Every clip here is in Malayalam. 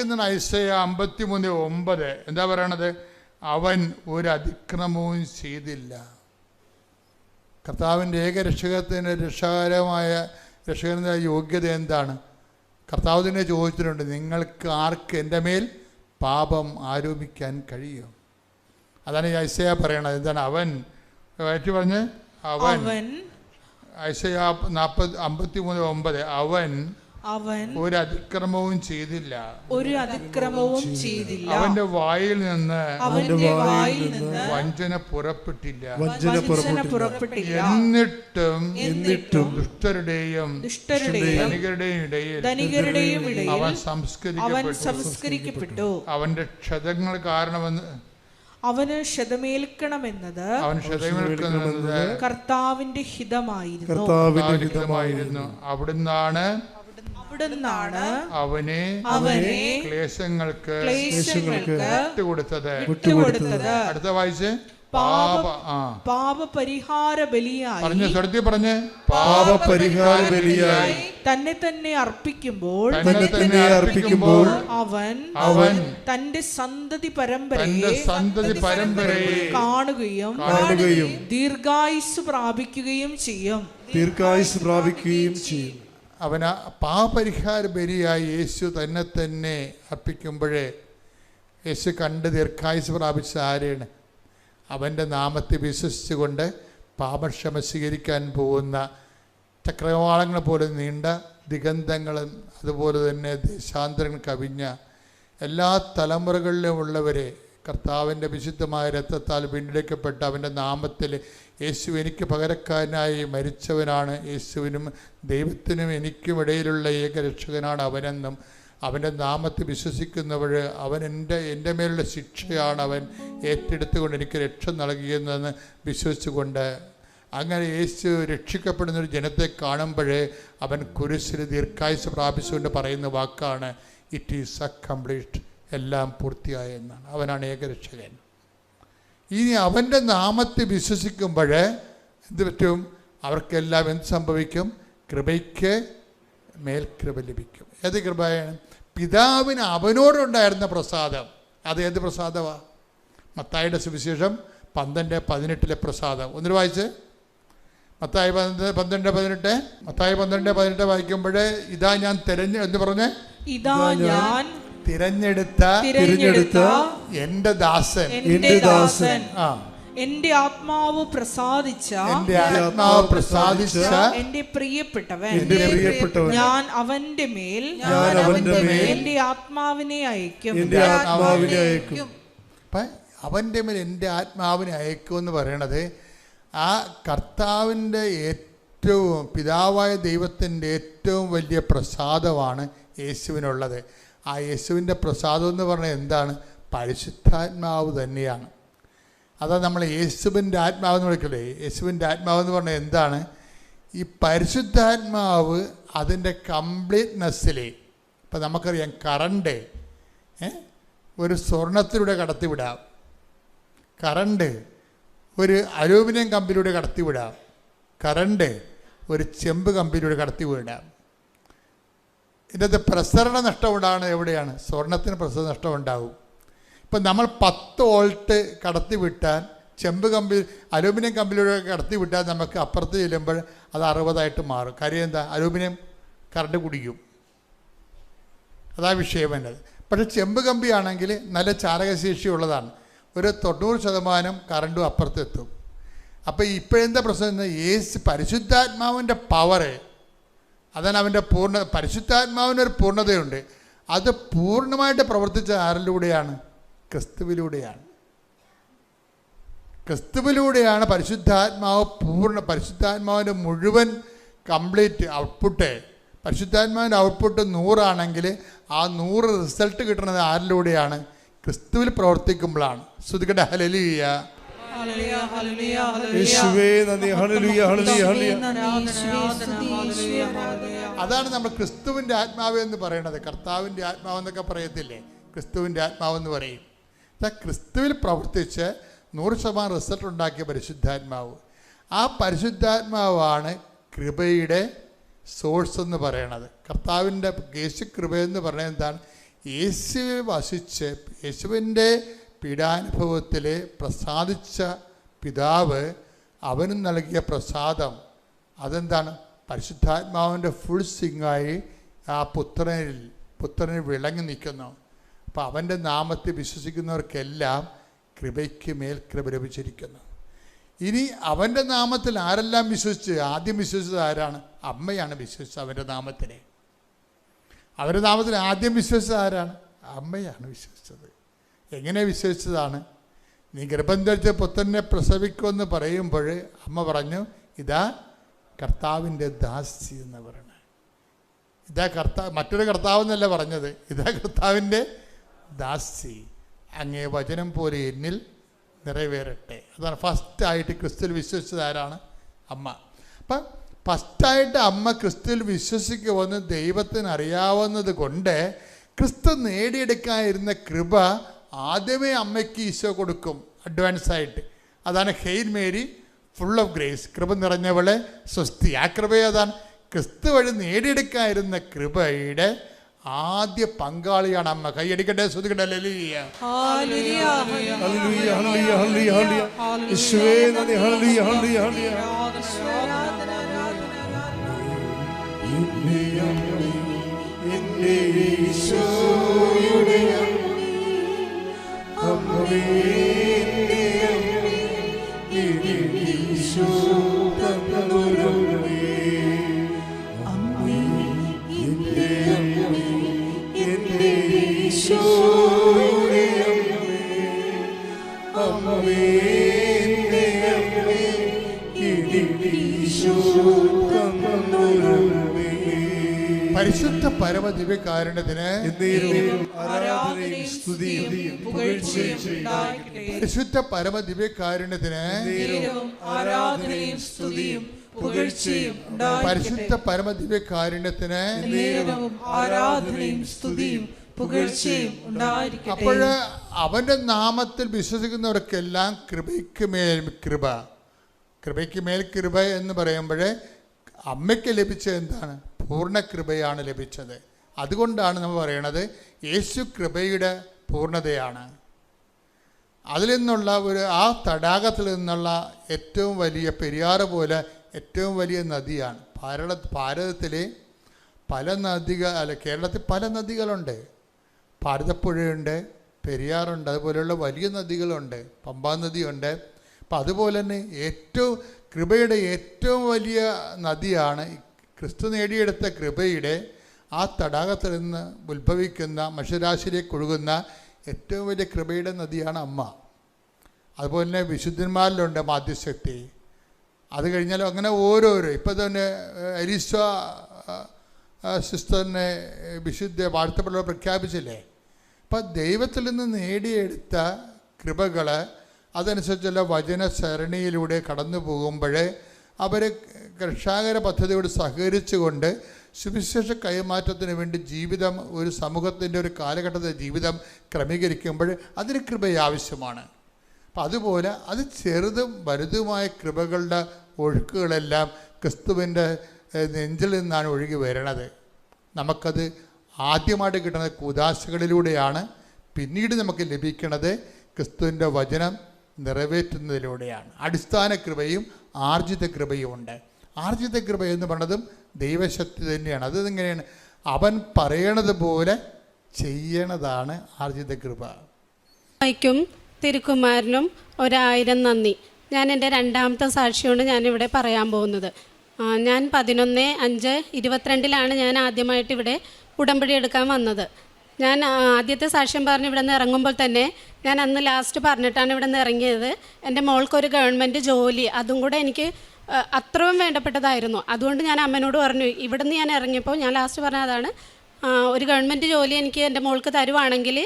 വായിക്കുന്ന ഐസയ 53:9 എന്താ പറയണത്? അവൻ ഒരു അതിക്രമവും ചെയ്തില്ല. കർത്താവിൻ്റെ ഏകരക്ഷകത്തിന് രക്ഷകരമായ രക്ഷകൻ്റെ യോഗ്യത എന്താണ്? കർത്താവ് തന്നെ ചോദിച്ചിട്ടുണ്ട്, നിങ്ങൾക്ക് ആർക്ക് എൻ്റെ മേൽ പാപം ആരോപിക്കാൻ കഴിയും? അതാണ് ഈ ഐസയ പറയണത്. എന്താണ് അവൻ വായിച്ചു പറഞ്ഞ്? അവൻ ഐസയ 53:9 അവൻ ഒരു അതിക്രമവും ചെയ്തില്ല, അവന്റെ വായിൽ നിന്ന് വഞ്ചന പുറപ്പെട്ടില്ല. എന്നിട്ടും ദുഷ്ടരുടെയും ധനികരുടെയും ഇടയിൽ അവൻ സംസ്കരിക്കപ്പെട്ടു. അവന്റെ ക്ഷതങ്ങൾ കാരണമെന്ന് അവന് ക്ഷതമേൽക്കണമെന്നത് കർത്താവിന്റെ ഹിതമായിരുന്നു. അവിടുന്നാണ് അവനെ ക്ലേശങ്ങൾക്ക് വിട്ടുകൊടുത്തത്. അടുത്ത വായിച്ച് പാപപരിഹാര ബലിയായി തന്നെ തന്നെ അർപ്പിക്കുമ്പോൾ അവൻ തന്റെ സന്തതി പരമ്പരയെ കാണുകയും ദീർഘായുസ് പ്രാപിക്കുകയും ചെയ്യും. അവൻ പാപപരിഹാര ബലിയായി യേശു തന്നെ തന്നെ അർപ്പിക്കുമ്പോഴേ യേശു കണ്ട് ദീർഘായുസ് പ്രാപിച്ച ആരെയാണ്? അവൻ്റെ നാമത്തെ വിശ്വസിച്ചുകൊണ്ട് പാപക്ഷമ സ്വീകരിക്കാൻ പോകുന്ന ചക്രവാളങ്ങൾ പോലെ നീണ്ട ദിഗന്ധങ്ങളും അതുപോലെ തന്നെ ദേശാന്തരങ്ങൾ കവിഞ്ഞ എല്ലാ തലമുറകളിലും ഉള്ളവരെ കർത്താവിൻ്റെ വിശുദ്ധമായ രക്തത്താൽ വീണ്ടെടുക്കപ്പെട്ട അവൻ്റെ നാമത്തിൽ യേശു എനിക്ക് പകരക്കാരനായി മരിച്ചവനാണ്, യേശുവിനും ദൈവത്തിനും എനിക്കും ഇടയിലുള്ള ഏകരക്ഷകനാണ് അവനെന്നും അവൻ്റെ നാമത്തിൽ വിശ്വസിക്കുന്നവർ അവൻ എൻ്റെ മേലുള്ള ശിക്ഷയാണ് അവൻ ഏറ്റെടുത്തുകൊണ്ട് എനിക്ക് രക്ഷ നൽകിയെന്ന് വിശ്വസിച്ചുകൊണ്ട് അങ്ങനെ യെശു രക്ഷിക്കപ്പെടുന്നൊരു ജനത്തെ കാണുമ്പോഴേ അവൻ കുരിശിൽ ദീർഘായുസ് പ്രാപിച്ചുകൊണ്ട് പറയുന്ന വാക്കാണ് ഇറ്റ് ഈസ് അക്കംപ്ലീഷ്ഡ്, എല്ലാം പൂർത്തിയായ എന്നാണ്. അവനാണ് ഏകരക്ഷകൻ. ഇനി അവൻ്റെ നാമത്തെ വിശ്വസിക്കുമ്പോൾ എന്ത് പറ്റും? അവർക്കെല്ലാം എന്ത് സംഭവിക്കും? കൃപയ്ക്ക് മേൽകൃപ ലഭിക്കും. ഏത് കൃപയാണ്? പിതാവിന് അവനോടുണ്ടായിരുന്ന പ്രസാദം. അത് ഏത് പ്രസാദമാണ്? മത്തായിയുടെ സുവിശേഷം 12:18 പ്രസാദം. ഒന്നിന് വായിച്ച് മത്തായി 12:18. മത്തായി 12:18 വായിക്കുമ്പോൾ ഇതാ ഞാൻ തിരഞ്ഞെടുത്ത എന്റെ ദാസൻ, എന്റെ ആത്മാവ് പ്രസാദിച്ച എന്റെ പ്രിയപ്പെട്ടവൻ, ഞാൻ അവന്റെ മേൽ എന്റെ ആത്മാവിനെ അയക്കും. അവന്റെ മേൽ എൻ്റെ ആത്മാവിനെ അയക്കും എന്ന് പറയണത് ആ കർത്താവിൻ്റെ ഏറ്റവും പിതാവായ ദൈവത്തിൻ്റെ ഏറ്റവും വലിയ പ്രസാദമാണ് യേശുവിനുള്ളത്. ആ യേശുവിൻ്റെ പ്രസാദം എന്ന് പറഞ്ഞാൽ എന്താണ്? പരിശുദ്ധാത്മാവ് തന്നെയാണ്. അതാ നമ്മൾ യേശുവിൻ്റെ ആത്മാവെന്ന് വിളിക്കല്ലേ. യേശുവിൻ്റെ ആത്മാവെന്ന് പറഞ്ഞാൽ എന്താണ്? ഈ പരിശുദ്ധാത്മാവ് അതിൻ്റെ കംപ്ലീറ്റ്നെസ്സിൽ, ഇപ്പം നമുക്കറിയാം കറണ്ട് ഒരു സ്വർണത്തിലൂടെ കടത്തിവിടാം, കറണ്ട് ഒരു അലൂമിനിയം കമ്പിലൂടെ കടത്തിവിടാം, കറണ്ട് ഒരു ചെമ്പ് കമ്പിലൂടെ കടത്തിവിടാം. ഇതിൻ്റെ പ്രസരണ നഷ്ടം ഉണ്ടാകുന്നത് എവിടെയാണ്? സ്വർണത്തിന് പ്രസരണ നഷ്ടം ഉണ്ടാകും. ഇപ്പം നമ്മൾ 10 വോൾട്ട് കടത്തിവിട്ടാൽ ചെമ്പ് കമ്പി അലൂമിനിയം കമ്പിലൂടെ കടത്തിവിട്ടാൽ നമുക്ക് അപ്പുറത്ത് ചെല്ലുമ്പോൾ അത് 60 മാറും. കാര്യം എന്താ? അലൂമിനിയം കറണ്ട് കുടിക്കും. അതാ വിഷയം വേണ്ടത്. പക്ഷേ ചെമ്പ് കമ്പിയാണെങ്കിൽ നല്ല ചാലകശേഷി ഉള്ളതാണ്. ഒരു 90% കറണ്ടും അപ്പുറത്തെത്തും. അപ്പോൾ ഇപ്പോഴെന്താ പ്രശ്നം? പരിശുദ്ധാത്മാവിൻ്റെ പവറ്, അതാണ് അവൻ്റെ പരിശുദ്ധാത്മാവിനൊരു പൂർണ്ണതയുണ്ട്. അത് പൂർണ്ണമായിട്ട് പ്രവർത്തിച്ച ആരിലൂടെയാണ്? ക്രിസ്തുവിലൂടെയാണ്. ക്രിസ്തുവിലൂടെയാണ് പരിശുദ്ധാത്മാവിൻ്റെ മുഴുവൻ കംപ്ലീറ്റ് ഔട്ട്പുട്ട്. പരിശുദ്ധാത്മാവിൻ്റെ ഔട്ട്പുട്ട് 100 ആണെങ്കിൽ ആ 100 റിസൾട്ട് കിട്ടുന്നത് ആരിലൂടെയാണ്? ക്രിസ്തുവിൽ പ്രവർത്തിക്കുമ്പോഴാണ്. ശ്രുതികട ഹല്ലേലൂയ. അതാണ് നമ്മൾ ക്രിസ്തുവിൻ്റെ ആത്മാവ് എന്ന് പറയുന്നത്. കർത്താവിൻ്റെ ആത്മാവെന്നൊക്കെ പറയത്തില്ലേ? ക്രിസ്തുവിൻ്റെ ആത്മാവെന്ന് പറയും. ക്രിസ്തുവിൽ പ്രവർത്തിച്ച് 100% റിസൾട്ട് ഉണ്ടാക്കിയ പരിശുദ്ധാത്മാവ്. ആ പരിശുദ്ധാത്മാവാണ് കൃപയുടെ സോഴ്സ് എന്ന് പറയണത്. കർത്താവിൻ്റെ യേശു കൃപയെന്ന് പറയുന്നത് എന്താണ്? യേശുവിൽ വസിച്ച് യേശുവിൻ്റെ പീഡാനുഭവത്തിൽ പ്രസാദിച്ച പിതാവ് അവന് നൽകിയ പ്രസാദം അതെന്താണ്? പരിശുദ്ധാത്മാവിൻ്റെ ഫുൾ സിംഗായി ആ പുത്രനിൽ വിളങ്ങി നിൽക്കുന്നു. അപ്പോൾ അവൻ്റെ നാമത്തിൽ വിശ്വസിക്കുന്നവർക്കെല്ലാം കൃപയ്ക്ക് മേൽ കൃപ ലഭിച്ചിരിക്കുന്നു. ഇനി അവൻ്റെ നാമത്തിൽ ആരെല്ലാം വിശ്വസിച്ച്? ആദ്യം വിശ്വസിച്ചത് ആരാണ്? അമ്മയാണ് വിശ്വസിച്ചത്. അവൻ്റെ നാമത്തിൽ ആദ്യം വിശ്വസിച്ചത് ആരാണ്? അമ്മയാണ് വിശ്വസിച്ചത്. എങ്ങനെ വിശ്വസിച്ചതാണ്? നീ ഗർഭം ധരിച്ച പുത്രനെ പ്രസവിക്കുമെന്ന് പറയുമ്പോൾ അമ്മ പറഞ്ഞു, ഇതാ കർത്താവിൻ്റെ ദാസി എന്ന് പറയണേ. ഇതാ മറ്റൊരു കർത്താവ് എന്നല്ല പറഞ്ഞത്, ഇതാ കർത്താവിൻ്റെ ദാസി, അങ്ങേ വചനം പോലെ എന്നിൽ നിറവേറട്ടെ. അതാണ് ഫസ്റ്റായിട്ട് ക്രിസ്തുവിൽ വിശ്വസിച്ചത് ആരാണ്? അമ്മ. അപ്പം ഫസ്റ്റായിട്ട് അമ്മ ക്രിസ്തുവിൽ വിശ്വസിക്കുമെന്ന് ദൈവത്തിന് അറിയാവുന്നത് കൊണ്ട് ക്രിസ്തു നേടിയെടുക്കാനിരുന്ന കൃപ ആദ്യമേ അമ്മയ്ക്ക് ഈശോ കൊടുക്കും അഡ്വാൻസായിട്ട്. അതാണ് hail Mary full of grace, കൃപ നിറഞ്ഞവളെ സ്വസ്തി. ആ കൃപ അതാണ് ക്രിസ്തു വഴി നേടിയെടുക്കാനിരുന്ന കൃപയുടെ ആദ്യ പങ്കാളിയാണ് അമ്മ. കൈയടിക്കട്ടെ, ശ്രുതിക്കട്ടെ. ഹല്ലേലൂയ. ഹല്ലേലൂയ ഹല്ലേലൂയ ഹല്ലേലൂയ ഹല്ലേലൂയ. യേശുവേ നന്ദി. ഹല്ലേലൂയ ഹല്ലേലൂയ ഹല്ലേലൂയ. എൻ്റെ ഈശോയുടെ അമ്മേ, ഈശോ തന്നൊരമ്മേ, അമ്മേ എൻ്റെ അമ്മേ, എൻ്റെ ഈശോയുടെ അമ്മേ, അമ്മേ എൻ്റെ അമ്മേ, ഈശോ തന്നൊരമ്മേ. പരിശുദ്ധ പരമ ദിവ്യകാരുണ്യത്തിന് ആരാധനയും സ്തുതിയും പുകഴ്ചയും ഉണ്ടാകട്ടെ. പരിശുദ്ധ പരമ ദിവ്യകാരുണ്യത്തിന് ആരാധനയും സ്തുതിയും പുകഴ്ചയും ഉണ്ടാകട്ടെ. പരിശുദ്ധ പരമ ദിവ്യകാരുണ്യത്തിന് ആരാധനയും സ്തുതിയും പുകഴ്ചയും ഉണ്ടായിരിക്കട്ടെ. അപ്പോൾ അവൻ്റെ നാമത്തിൽ വിശ്വസിക്കുന്നവർക്കെല്ലാം കൃപയ്ക്ക് മേൽ കൃപ. കൃപയ്ക്ക് മേൽ കൃപ എന്ന് പറയുമ്പോൾ അമ്മയ്ക്ക് ലഭിച്ചത് എന്താണ്? പൂർണ്ണ കൃപയാണ് ലഭിച്ചത്. അതുകൊണ്ടാണ് നമ്മൾ പറയണത് യേശു കൃപയുടെ പൂർണ്ണതയാണ്. അതിൽ നിന്നുള്ള ആ തടാകത്തിൽ നിന്നുള്ള ഏറ്റവും വലിയ പെരിയാറ് പോലെ ഏറ്റവും വലിയ നദിയാണ് ഭാരതത്തിലെ കേരളത്തിൽ പല നദികളുണ്ട്. ഭാരതപ്പുഴയുണ്ട്, പെരിയാറുണ്ട്, അതുപോലെയുള്ള വലിയ നദികളുണ്ട്, പമ്പാ നദിയുണ്ട്. അപ്പം അതുപോലെ തന്നെ കൃപയുടെ ഏറ്റവും വലിയ നദിയാണ് ക്രിസ്തു നേടിയെടുത്ത കൃപയുടെ ആ തടാകത്തിൽ നിന്ന് ഉത്ഭവിക്കുന്ന മനുഷ്യരാശിയിലേക്ക് ഒഴുകുന്ന ഏറ്റവും വലിയ കൃപയുടെ നദിയാണ് അമ്മ. അതുപോലെ തന്നെ വിശുദ്ധന്മാരിലുണ്ട് മാധ്യശക്തി. അത് കഴിഞ്ഞാലും അങ്ങനെ ഓരോരോ ഇപ്പം തന്നെ അരീസ സിസ്റ്ററിനെ വിശുദ്ധ വാഴ്ത്തപ്പെട്ടവർ പ്രഖ്യാപിച്ചില്ലേ. അപ്പം ദൈവത്തിൽ നിന്ന് നേടിയെടുത്ത കൃപകൾ അതനുസരിച്ചുള്ള വചന സരണിയിലൂടെ കടന്നു പോകുമ്പോൾ അവർ രക്ഷാകര പദ്ധതിയോട് സഹകരിച്ചുകൊണ്ട് സുവിശേഷ കൈമാറ്റത്തിന് വേണ്ടി ജീവിതം, ഒരു സമൂഹത്തിൻ്റെ ഒരു കാലഘട്ടത്തെ ജീവിതം ക്രമീകരിക്കുമ്പോൾ അതിന് കൃപ ആവശ്യമാണ്. അപ്പം അതുപോലെ അത് ചെറുതും വലുതുമായ കൃപകളുടെ ഒഴുക്കുകളെല്ലാം ക്രിസ്തുവിൻ്റെ നെഞ്ചിൽ നിന്നാണ് ഒഴുകി വരണത്. നമുക്കത് ആദ്യമായിട്ട് കിട്ടുന്നത് കൂദാശകളിലൂടെയാണ്. പിന്നീട് നമുക്ക് ലഭിക്കുന്നത് ക്രിസ്തുവിൻ്റെ വചനം നിറവേറ്റുന്നതിലൂടെയാണ്. അടിസ്ഥാന കൃപയും ആർജിത കൃപയും ഉണ്ട്. ആർജിത കൃപ എന്ന് പറയുന്നതും ദൈവശക്തി തന്നെയാണ്. അതെങ്ങനെയാണ്? അവൻ പറയണത് പോലെ ചെയ്യണതാണ് ആർജിത കൃപ. ും തിരുക്കുമാരനും 1000 നന്ദി. ഞാൻ എൻ്റെ രണ്ടാമത്തെ സാക്ഷിയോട് ഞാനിവിടെ പറയാൻ പോകുന്നത്. ഞാൻ 11/5/22 ഞാൻ ആദ്യമായിട്ട് ഇവിടെ ഉടമ്പടി എടുക്കാൻ വന്നത്. ഞാൻ ആദ്യത്തെ സാക്ഷ്യം പറഞ്ഞ് ഇവിടെ നിന്ന് ഇറങ്ങുമ്പോൾ തന്നെ ഞാൻ അന്ന് ലാസ്റ്റ് പറഞ്ഞിട്ടാണ് ഇവിടെ നിന്ന് ഇറങ്ങിയത്. എൻ്റെ മോൾക്കൊരു ഗവൺമെൻറ് ജോലി, അതും കൂടെ എനിക്ക് അത്രയും വേണ്ടപ്പെട്ടതായിരുന്നു. അതുകൊണ്ട് ഞാൻ അമ്മനോട് പറഞ്ഞു, ഇവിടെ നിന്ന് ഞാൻ ഇറങ്ങിയപ്പോൾ ഞാൻ ലാസ്റ്റ് പറഞ്ഞതാണ്, ഒരു ഗവൺമെൻറ് ജോലി എനിക്ക് എൻ്റെ മോൾക്ക് തരുവാണെങ്കിൽ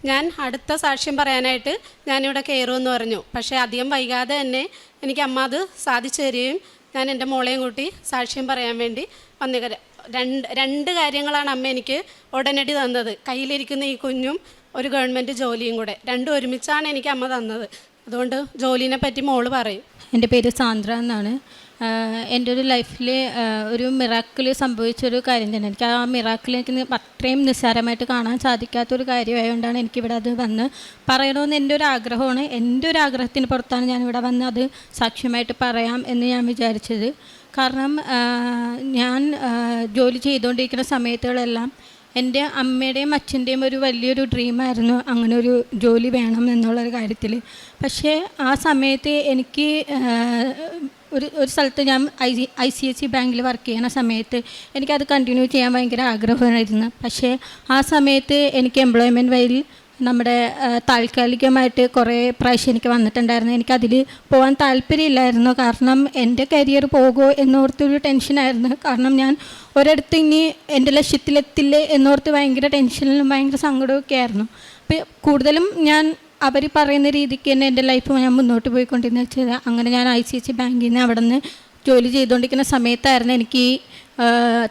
ഞാൻ അടുത്ത സാക്ഷ്യം പറയാനായിട്ട് ഞാനിവിടെ കയറുമെന്ന് പറഞ്ഞു. പക്ഷേ അധികം വൈകാതെ തന്നെ എനിക്ക് അമ്മ അത് സാധിച്ചു തരികയും ഞാൻ എൻ്റെ മോളെയും കൂട്ടി സാക്ഷ്യം പറയാൻ വേണ്ടി വന്നു. രണ്ട് കാര്യങ്ങളാണ് അമ്മ എനിക്ക് ഉടനടി തന്നത്. കയ്യിലിരിക്കുന്ന ഈ കുഞ്ഞും ഒരു ഗവൺമെൻറ് ജോലിയും കൂടെ, രണ്ടും ഒരുമിച്ചാണ് എനിക്ക് അമ്മ തന്നത്. അതുകൊണ്ട് ജോലിനെ പറ്റി മോള് പറയും. എൻ്റെ പേര് സാന്ദ്ര എന്നാണ്. എൻ്റെ ഒരു ലൈഫിൽ ഒരു മിറാക്കിൾ സംഭവിച്ചൊരു കാര്യം തന്നെ. എനിക്ക് ആ മിറാക്കിൾ എനിക്ക് അത്രയും നിസ്സാരമായിട്ട് കാണാൻ സാധിക്കാത്തൊരു കാര്യമായതുകൊണ്ടാണ് എനിക്കിവിടെ അത് വന്ന് പറയണമെന്ന് എൻ്റെ ഒരു ആഗ്രഹമാണ്. എൻ്റെ ഒരു ആഗ്രഹത്തിന് പുറത്താണ് ഞാനിവിടെ വന്ന് അത് സാക്ഷ്യമായിട്ട് പറയാം എന്ന് ഞാൻ വിചാരിച്ചത്. കാരണം ഞാൻ ജോലി ചെയ്തുകൊണ്ടിരിക്കുന്ന സമയത്തുകളെല്ലാം എൻ്റെ അമ്മയുടെയും അച്ഛൻ്റെയും ഒരു വലിയൊരു ഡ്രീമായിരുന്നു അങ്ങനെ ഒരു ജോലി വേണം എന്നുള്ളൊരു കാര്യത്തിൽ. പക്ഷേ ആ സമയത്ത് എനിക്ക് ഒരു സ്ഥലത്ത് ഞാൻ ICICI ബാങ്കിൽ വർക്ക് ചെയ്യുന്ന സമയത്ത് എനിക്കത് കണ്ടിന്യൂ ചെയ്യാൻ ഭയങ്കര ആഗ്രഹമായിരുന്നു. പക്ഷേ ആ സമയത്ത് എനിക്ക് എംപ്ലോയ്മെൻറ്റ് വഴി നമ്മുടെ താൽക്കാലികമായിട്ട് കുറേ പ്രാവശ്യം എനിക്ക് വന്നിട്ടുണ്ടായിരുന്നു. എനിക്കതിൽ പോകാൻ താല്പര്യമില്ലായിരുന്നു. കാരണം എൻ്റെ കരിയർ പോകുമോ എന്നോർത്തൊരു ടെൻഷനായിരുന്നു. കാരണം ഞാൻ ഒരിടത്ത് ഇനി എൻ്റെ ലക്ഷ്യത്തിലെത്തില്ലേ എന്നോർത്ത് ഭയങ്കര ടെൻഷനിലും ഭയങ്കര സങ്കടമൊക്കെ ആയിരുന്നു. അപ്പോൾ കൂടുതലും ഞാൻ അവർ പറയുന്ന രീതിക്ക് തന്നെ എൻ്റെ ലൈഫ് ഞാൻ മുന്നോട്ട് പോയിക്കൊണ്ടിരുന്ന വെച്ചാൽ അങ്ങനെ ഞാൻ ICICI ബാങ്കിൽ നിന്ന് അവിടെ നിന്ന് ജോലി ചെയ്തുകൊണ്ടിരിക്കുന്ന സമയത്തായിരുന്നു എനിക്ക്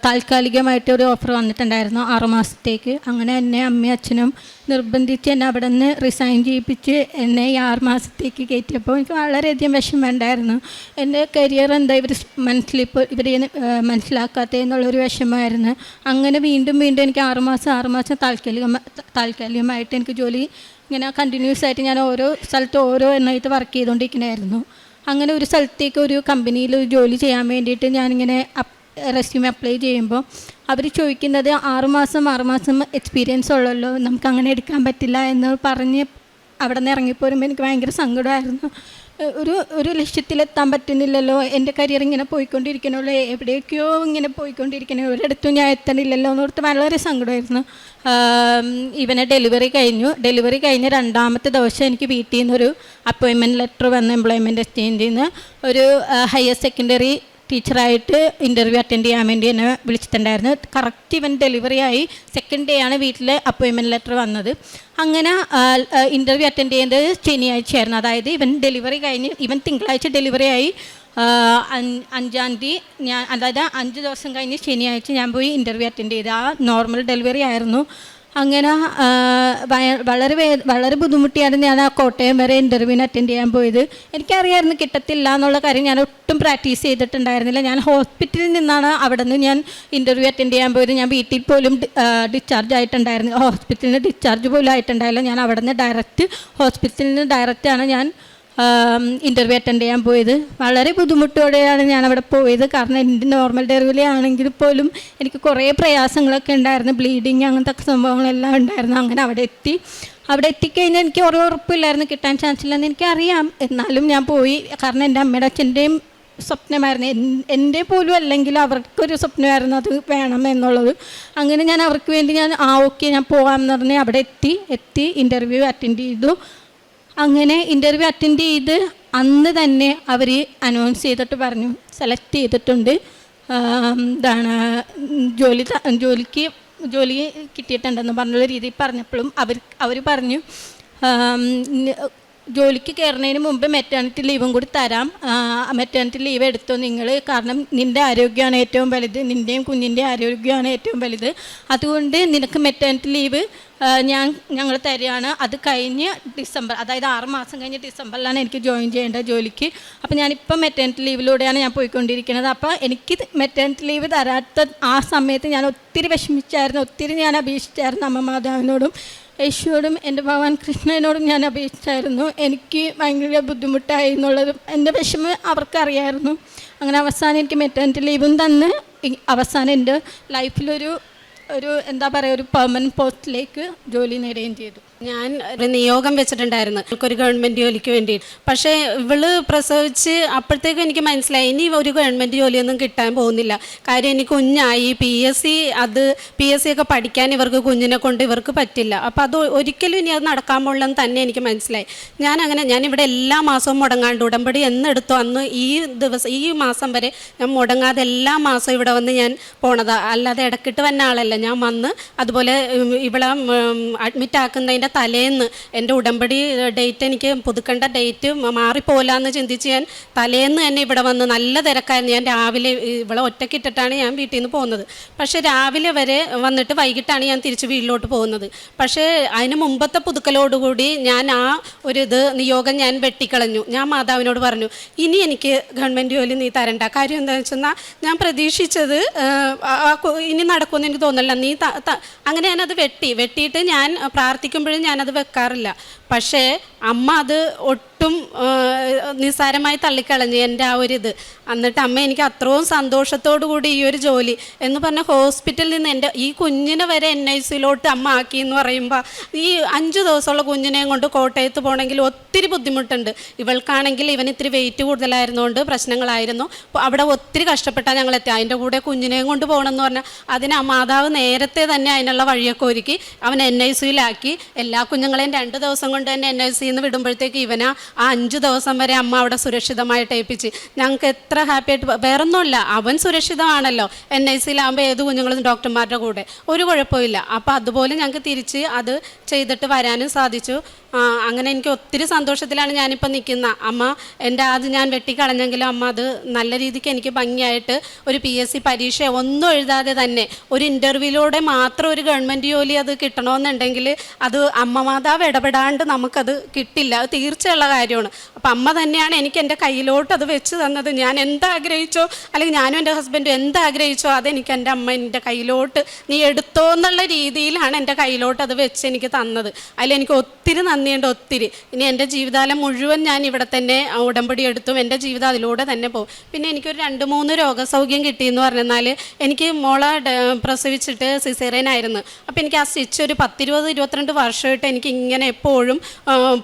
താൽക്കാലികമായിട്ട് ഒരു ഓഫർ വന്നിട്ടുണ്ടായിരുന്നു 6 മാസത്തേക്ക്. അങ്ങനെ എന്നെ അമ്മയും അച്ഛനും നിർബന്ധിച്ച് എന്നെ അവിടെ നിന്ന് റിസൈൻ ചെയ്യിപ്പിച്ച് എന്നെ ഈ 6 മാസത്തേക്ക് കയറ്റിയപ്പോൾ എനിക്ക് വളരെയധികം വിഷമമുണ്ടായിരുന്നു. എൻ്റെ കരിയർ എന്താ ഇവർ ഇവർ മനസ്സിലാക്കാത്തതെന്നുള്ളൊരു വിഷമമായിരുന്നു. അങ്ങനെ വീണ്ടും എനിക്ക് 6 മാസം താൽക്കാലികമായിട്ട് എനിക്ക് ജോലി ഇങ്ങനെ കണ്ടിന്യൂസ് ആയിട്ട് ഞാൻ ഓരോ സ്ഥലത്ത് ഓരോ എണ്ണമായിട്ട് വർക്ക് ചെയ്തുകൊണ്ടിരിക്കണമായിരുന്നു. അങ്ങനെ ഒരു സ്ഥലത്തേക്ക് ഒരു കമ്പനിയിൽ ജോലി ചെയ്യാൻ വേണ്ടിയിട്ട് ഞാനിങ്ങനെ റെസ്യൂമെ അപ്ലൈ ചെയ്യുമ്പോൾ അവർ ചോദിക്കുന്നത് 6 മാസം എക്സ്പീരിയൻസ് ഉള്ളല്ലോ, നമുക്ക് അങ്ങനെ എടുക്കാൻ പറ്റില്ല എന്ന് പറഞ്ഞ് അവിടെ നിന്ന് ഇറങ്ങിപ്പോരുമ്പോൾ എനിക്ക് ഭയങ്കര സങ്കടമായിരുന്നു. ഒരു ലക്ഷ്യത്തിലെത്താൻ പറ്റുന്നില്ലല്ലോ, എൻ്റെ കരിയർ ഇങ്ങനെ പോയിക്കൊണ്ടിരിക്കണല്ലോ, എവിടേക്കോ ഇങ്ങനെ പോയിക്കൊണ്ടിരിക്കണോ, ഒരിടത്തും ഞാൻ എത്തണില്ലല്ലോ എന്നോർത്ത് വളരെ സങ്കടമായിരുന്നു. ഇവനെ ഡെലിവറി കഴിഞ്ഞ് 2ാമത്തെ ദിവസം എനിക്ക് വീട്ടിൽ നിന്നൊരു അപ്പോയിൻമെൻറ്റ് ലെറ്റർ വന്ന് എംപ്ലോയ്മെൻറ്റ് എക്സ്ചേഞ്ചിൽ നിന്ന് ഒരു ഹയർ സെക്കൻഡറി ടീച്ചറായിട്ട് ഇൻ്റർവ്യൂ അറ്റൻഡ് ചെയ്യാൻ വേണ്ടി എന്നെ വിളിച്ചിട്ടുണ്ടായിരുന്നു. കറക്റ്റ് ഇവൻ ഡെലിവറി ആയി 2nd ഡേ ആണ് വീട്ടിൽ അപ്പോയിൻമെൻറ്റ് ലെറ്റർ വന്നത്. അങ്ങനെ ഇൻ്റർവ്യൂ അറ്റൻഡ് ചെയ്യുന്നത് ശനിയാഴ്ചയായിരുന്നു. അതായത് ഇവൻ തിങ്കളാഴ്ച ഡെലിവറി ആയി 5-ാം തീയതി ഞാൻ, അതായത് 5 ദിവസം കഴിഞ്ഞ് ശനിയാഴ്ച ഞാൻ പോയി ഇൻ്റർവ്യൂ അറ്റൻഡ് ചെയ്ത്. ആ നോർമൽ ഡെലിവറി ആയിരുന്നു. അങ്ങനെ വളരെ ബുദ്ധിമുട്ടിയാണ് ഞാൻ ആ കോട്ടയം വരെ ഇൻ്റർവ്യൂവിന് അറ്റൻഡ് ചെയ്യാൻ പോയത്. എനിക്കറിയാമായിരുന്നു കിട്ടത്തില്ല എന്നുള്ള കാര്യം. ഞാൻ ഒട്ടും പ്രാക്ടീസ് ചെയ്തിട്ടുണ്ടായിരുന്നില്ല. ഞാൻ ഹോസ്പിറ്റലിൽ നിന്നാണ് അവിടെ നിന്ന് ഞാൻ ഇൻ്റർവ്യൂ അറ്റൻഡ് ചെയ്യാൻ പോയത്. ഞാൻ വീട്ടിൽ പോലും ഡിസ്ചാർജ് ആയിട്ടുണ്ടായിരുന്നു. ഹോസ്പിറ്റലിൽ നിന്ന് ഡിസ്ചാർജ് പോലും ആയിട്ടുണ്ടായില്ല. ഞാൻ അവിടെ നിന്ന് ഹോസ്പിറ്റലിൽ നിന്ന് ഡയറക്റ്റാണ് ഞാൻ ഇൻ്റർവ്യൂ അറ്റൻഡ് ചെയ്യാൻ പോയത്. വളരെ ബുദ്ധിമുട്ടോടെയാണ് ഞാൻ അവിടെ പോയത്. കാരണം എൻ്റെ നോർമൽ ഡെലിവറി ആണെങ്കിൽ പോലും എനിക്ക് കുറേ പ്രയാസങ്ങളൊക്കെ ഉണ്ടായിരുന്നു. ബ്ലീഡിങ് അങ്ങനത്തെ സംഭവങ്ങളെല്ലാം ഉണ്ടായിരുന്നു. അങ്ങനെ അവിടെ എത്തിക്കഴിഞ്ഞാൽ എനിക്ക് ഓരോ ഉറപ്പില്ലായിരുന്നു, കിട്ടാൻ ചാൻസ് ഇല്ലെന്ന് എനിക്കറിയാം. എന്നാലും ഞാൻ പോയി. കാരണം എൻ്റെ അമ്മയുടെ അച്ഛൻ്റെയും സ്വപ്നമായിരുന്നു, എൻ്റെ പോലും അല്ലെങ്കിൽ അവർക്കൊരു സ്വപ്നമായിരുന്നു അത് വേണം എന്നുള്ളത്. അങ്ങനെ ഞാൻ അവർക്ക് വേണ്ടി ഓക്കെ ഞാൻ പോകാമെന്ന് പറഞ്ഞ് അവിടെ എത്തി ഇൻ്റർവ്യൂ അറ്റൻഡ് ചെയ്തു. അങ്ങനെ ഇൻ്റർവ്യൂ അറ്റൻഡ് ചെയ്ത് അന്ന് തന്നെ അവർ അനൗൺസ് ചെയ്തിട്ട് പറഞ്ഞു സെലക്ട് ചെയ്തിട്ടുണ്ട്, ജോലി കിട്ടിയിട്ടുണ്ടെന്ന് പറഞ്ഞുള്ള രീതിയിൽ പറഞ്ഞപ്പോഴും അവർ പറഞ്ഞു ജോലിക്ക് കയറുന്നതിന് മുമ്പ് മെറ്റേണിറ്റി ലീവും കൂടി തരാം, മെറ്റേണിറ്റി ലീവ് എടുത്തോ നിങ്ങൾ, കാരണം നിൻ്റെ ആരോഗ്യമാണ് ഏറ്റവും വലുത്, നിൻ്റെയും കുഞ്ഞിൻ്റെ ആരോഗ്യമാണ് ഏറ്റവും വലുത്, അതുകൊണ്ട് നിനക്ക് മെറ്റേണിറ്റി ലീവ് ഞങ്ങൾ തരികയാണ്. അത് കഴിഞ്ഞ് ഡിസംബർ, അതായത് 6 മാസം കഴിഞ്ഞ് ഡിസംബറിലാണ് എനിക്ക് ജോയിൻ ചെയ്യേണ്ടത് ജോലിക്ക്. അപ്പോൾ ഞാനിപ്പോൾ മെറ്റേണിറ്റി ലീവിലൂടെയാണ് ഞാൻ പോയിക്കൊണ്ടിരിക്കുന്നത്. അപ്പോൾ എനിക്ക് മെറ്റേണിറ്റി ലീവ് തരാത്ത ആ സമയത്ത് ഞാൻ ഒത്തിരി വിഷമിച്ചായിരുന്നു, ഒത്തിരി ഞാൻ അപേക്ഷിച്ചായിരുന്നു അമ്മ മാതാവിനോടും യേശുവോടും എൻ്റെ ഭഗവാൻ കൃഷ്ണനോടും ഞാൻ അപേക്ഷിച്ചായിരുന്നു. എനിക്ക് ഭയങ്കര ബുദ്ധിമുട്ടായി എന്നുള്ളതും എൻ്റെ വിഷമം അവർക്കറിയായിരുന്നു. അങ്ങനെ അവസാനം എനിക്ക് മെറ്റേണിറ്റി ലീവും തന്ന് അവസാനം എൻ്റെ ലൈഫിലൊരു എന്താ പറയുക ഒരു പെർമനൻറ്റ് പോസ്റ്റിലേക്ക് ജോലി നേടുകയും ചെയ്തു. ഞാൻ ഒരു നിയോഗം വെച്ചിട്ടുണ്ടായിരുന്നു ഒരു ഗവൺമെൻറ് ജോലിക്ക് വേണ്ടി. പക്ഷേ ഇവള് പ്രസവിച്ച് അപ്പോഴത്തേക്കും എനിക്ക് മനസ്സിലായി ഇനി ഒരു ഗവൺമെൻറ് ജോലിയൊന്നും കിട്ടാൻ പോകുന്നില്ല. കാര്യം എനിക്ക് കുഞ്ഞായി, PSC ഒക്കെ പഠിക്കാൻ ഇവർക്ക് കുഞ്ഞിനെ കൊണ്ട് ഇവർക്ക് പറ്റില്ല. അപ്പോൾ അത് ഒരിക്കലും ഇനി അത് നടക്കാൻ പോലെന്ന് തന്നെ എനിക്ക് മനസ്സിലായി. ഞാനിവിടെ എല്ലാ മാസവും മുടങ്ങാണ്ട് ഉടമ്പടി എന്നെടുത്തോ അന്ന് ഈ മാസം വരെ ഞാൻ മുടങ്ങാതെ എല്ലാ മാസവും ഇവിടെ വന്ന് ഞാൻ പോണതാണ്. അല്ലാതെ ഇടക്കിട്ട് വന്ന ആളല്ല. ഞാൻ വന്ന് അതുപോലെ ഇവിടെ അഡ്മിറ്റ് ആക്കുന്നതിൻ്റെ ഉടമ്പടിയുടെ തലേന്ന് എൻ്റെ ഉടമ്പടി ഡേറ്റ് എനിക്ക് പുതുക്കേണ്ട ഡേറ്റ് മാറിപ്പോലാന്ന് ചിന്തിച്ച് ഞാൻ തലേന്ന് തന്നെ ഇവിടെ വന്ന് നല്ല തിരക്കായിരുന്നു. ഞാൻ രാവിലെ ഇവിടെ ഒറ്റക്കിട്ടിട്ടാണ് ഞാൻ വീട്ടിൽ നിന്ന് പോകുന്നത്. പക്ഷേ രാവിലെ വരെ വന്നിട്ട് വൈകിട്ടാണ് ഞാൻ തിരിച്ച് വീട്ടിലോട്ട് പോകുന്നത്. പക്ഷേ അതിന് മുമ്പത്തെ പുതുക്കലോടുകൂടി ഞാൻ ആ ഒരു നിയോഗം ഞാൻ വെട്ടിക്കളഞ്ഞു. ഞാൻ മാതാവിനോട് പറഞ്ഞു, ഇനി എനിക്ക് ഗവൺമെൻറ് ജോലി നീ തരണ്ട. കാര്യം എന്താണെന്ന് വെച്ചെന്നാൽ ഞാൻ പ്രതീക്ഷിച്ചത് ഇനി നടക്കുമെന്ന് എനിക്ക് തോന്നില്ല. നീ അങ്ങനെ ഞാനത് വെട്ടിയിട്ട് ഞാൻ പ്രാർത്ഥിക്കുമ്പോഴും ഞാനത് വെക്കാറില്ല. പക്ഷേ അമ്മ അത് ഒട്ടും നിസ്സാരമായി തള്ളിക്കളഞ്ഞു എൻ്റെ ആ ഒരു എന്നിട്ട് അമ്മ എനിക്ക് അത്രയും സന്തോഷത്തോടു കൂടി ഈ ഒരു ജോലി എന്ന് പറഞ്ഞ ഹോസ്പിറ്റലിൽ നിന്ന് എൻ്റെ ഈ കുഞ്ഞിനെ വരെ NICയിലോട്ട് അമ്മ ആക്കി എന്ന് പറയുമ്പോൾ ഈ 5 ദിവസമുള്ള കുഞ്ഞിനെയും കൊണ്ട് കോട്ടയത്ത് പോകണമെങ്കിൽ ഒത്തിരി ബുദ്ധിമുട്ടുണ്ട്. ഇവൾക്കാണെങ്കിൽ ഇവൻ ഇത്തിരി വെയിറ്റ് കൂടുതലായിരുന്നുകൊണ്ട് പ്രശ്നങ്ങളായിരുന്നു. അവിടെ ഒത്തിരി കഷ്ടപ്പെട്ടാൽ ഞങ്ങൾ എത്തി. അതിൻ്റെ കൂടെ കുഞ്ഞിനെയും കൊണ്ട് പോകണമെന്ന് പറഞ്ഞാൽ അതിന് മാതാവ് നേരത്തെ തന്നെ അതിനുള്ള വഴിയൊക്കെ ഒരുക്കി അവൻ NICയിലാക്കി. എല്ലാ കുഞ്ഞുങ്ങളെയും 2 ദിവസം കൊണ്ട് തന്നെ NICയിൽ നിന്ന് വിടുമ്പോഴത്തേക്ക് ഇവനാ ആ 5 ദിവസം വരെ അമ്മ അവിടെ സുരക്ഷിതമായിട്ട് ഏൽപ്പിച്ച്. ഞങ്ങൾക്ക് എത്ര ഹാപ്പിയായിട്ട്, വേറൊന്നുമില്ല, അവൻ സുരക്ഷിതമാണല്ലോ. NICയിലാകുമ്പോൾ ഏത് കുഞ്ഞുങ്ങളും ഡോക്ടർമാരുടെ കൂടെ ഒരു കുഴപ്പമില്ല. അപ്പോൾ അതുപോലെ ഞങ്ങൾക്ക് തിരിച്ച് അത് ചെയ്തിട്ട് വരാനും സാധിച്ചു. അങ്ങനെ എനിക്ക് ഒത്തിരി സന്തോഷത്തിലാണ് ഞാനിപ്പോൾ നിൽക്കുന്നത്. അമ്മ എൻ്റെ അത് ഞാൻ വെട്ടിക്കളഞ്ഞെങ്കിലും അമ്മ അത് നല്ല രീതിക്ക് എനിക്ക് ഭംഗിയായിട്ട് ഒരു PSC പരീക്ഷ ഒന്നും എഴുതാതെ തന്നെ ഒരു ഇൻ്റർവ്യൂവിലൂടെ മാത്രം ഒരു ഗവൺമെൻറ് ജോലി അത് കിട്ടണമെന്നുണ്ടെങ്കിൽ അത് അമ്മ മാതാവ് ഇടപെടാണ്ട് നമുക്കത് കിട്ടില്ല. അത് തീർച്ചയുള്ള കാര്യമാണ്. അപ്പം അമ്മ തന്നെയാണ് എനിക്ക് എൻ്റെ കയ്യിലോട്ട് അത് വെച്ച് തന്നത്. ഞാൻ എന്താഗ്രഹിച്ചോ, അല്ലെങ്കിൽ ഞാനും എൻ്റെ ഹസ്ബൻഡും എന്താഗ്രഹിച്ചോ അതെനിക്ക് എൻ്റെ അമ്മ എൻ്റെ കയ്യിലോട്ട് നീ എടുത്തോ എന്നുള്ള രീതിയിലാണ് എൻ്റെ കയ്യിലോട്ട് അത് വെച്ച് എനിക്ക് തന്നത്. അതിലെനിക്ക് ഒത്തിരി നന്ദിയുണ്ട്, ഒത്തിരി. ഇനി എൻ്റെ ജീവിതകാലം മുഴുവൻ ഞാൻ ഇവിടെ തന്നെ ഉടമ്പടി എടുത്തും എൻ്റെ ജീവിതം അതിലൂടെ തന്നെ പോകും. പിന്നെ എനിക്കൊരു 2-3 രോഗസൗഖ്യം കിട്ടിയെന്ന് പറഞ്ഞാൽ എനിക്ക് മോളെ പ്രസവിച്ചിട്ട് സിസേറിയനായിരുന്നു. അപ്പോൾ എനിക്ക് ആ സ്റ്റിച്ച് ഒരു 10-20-22 വർഷമായിട്ട് എനിക്ക് ഇങ്ങനെ എപ്പോഴും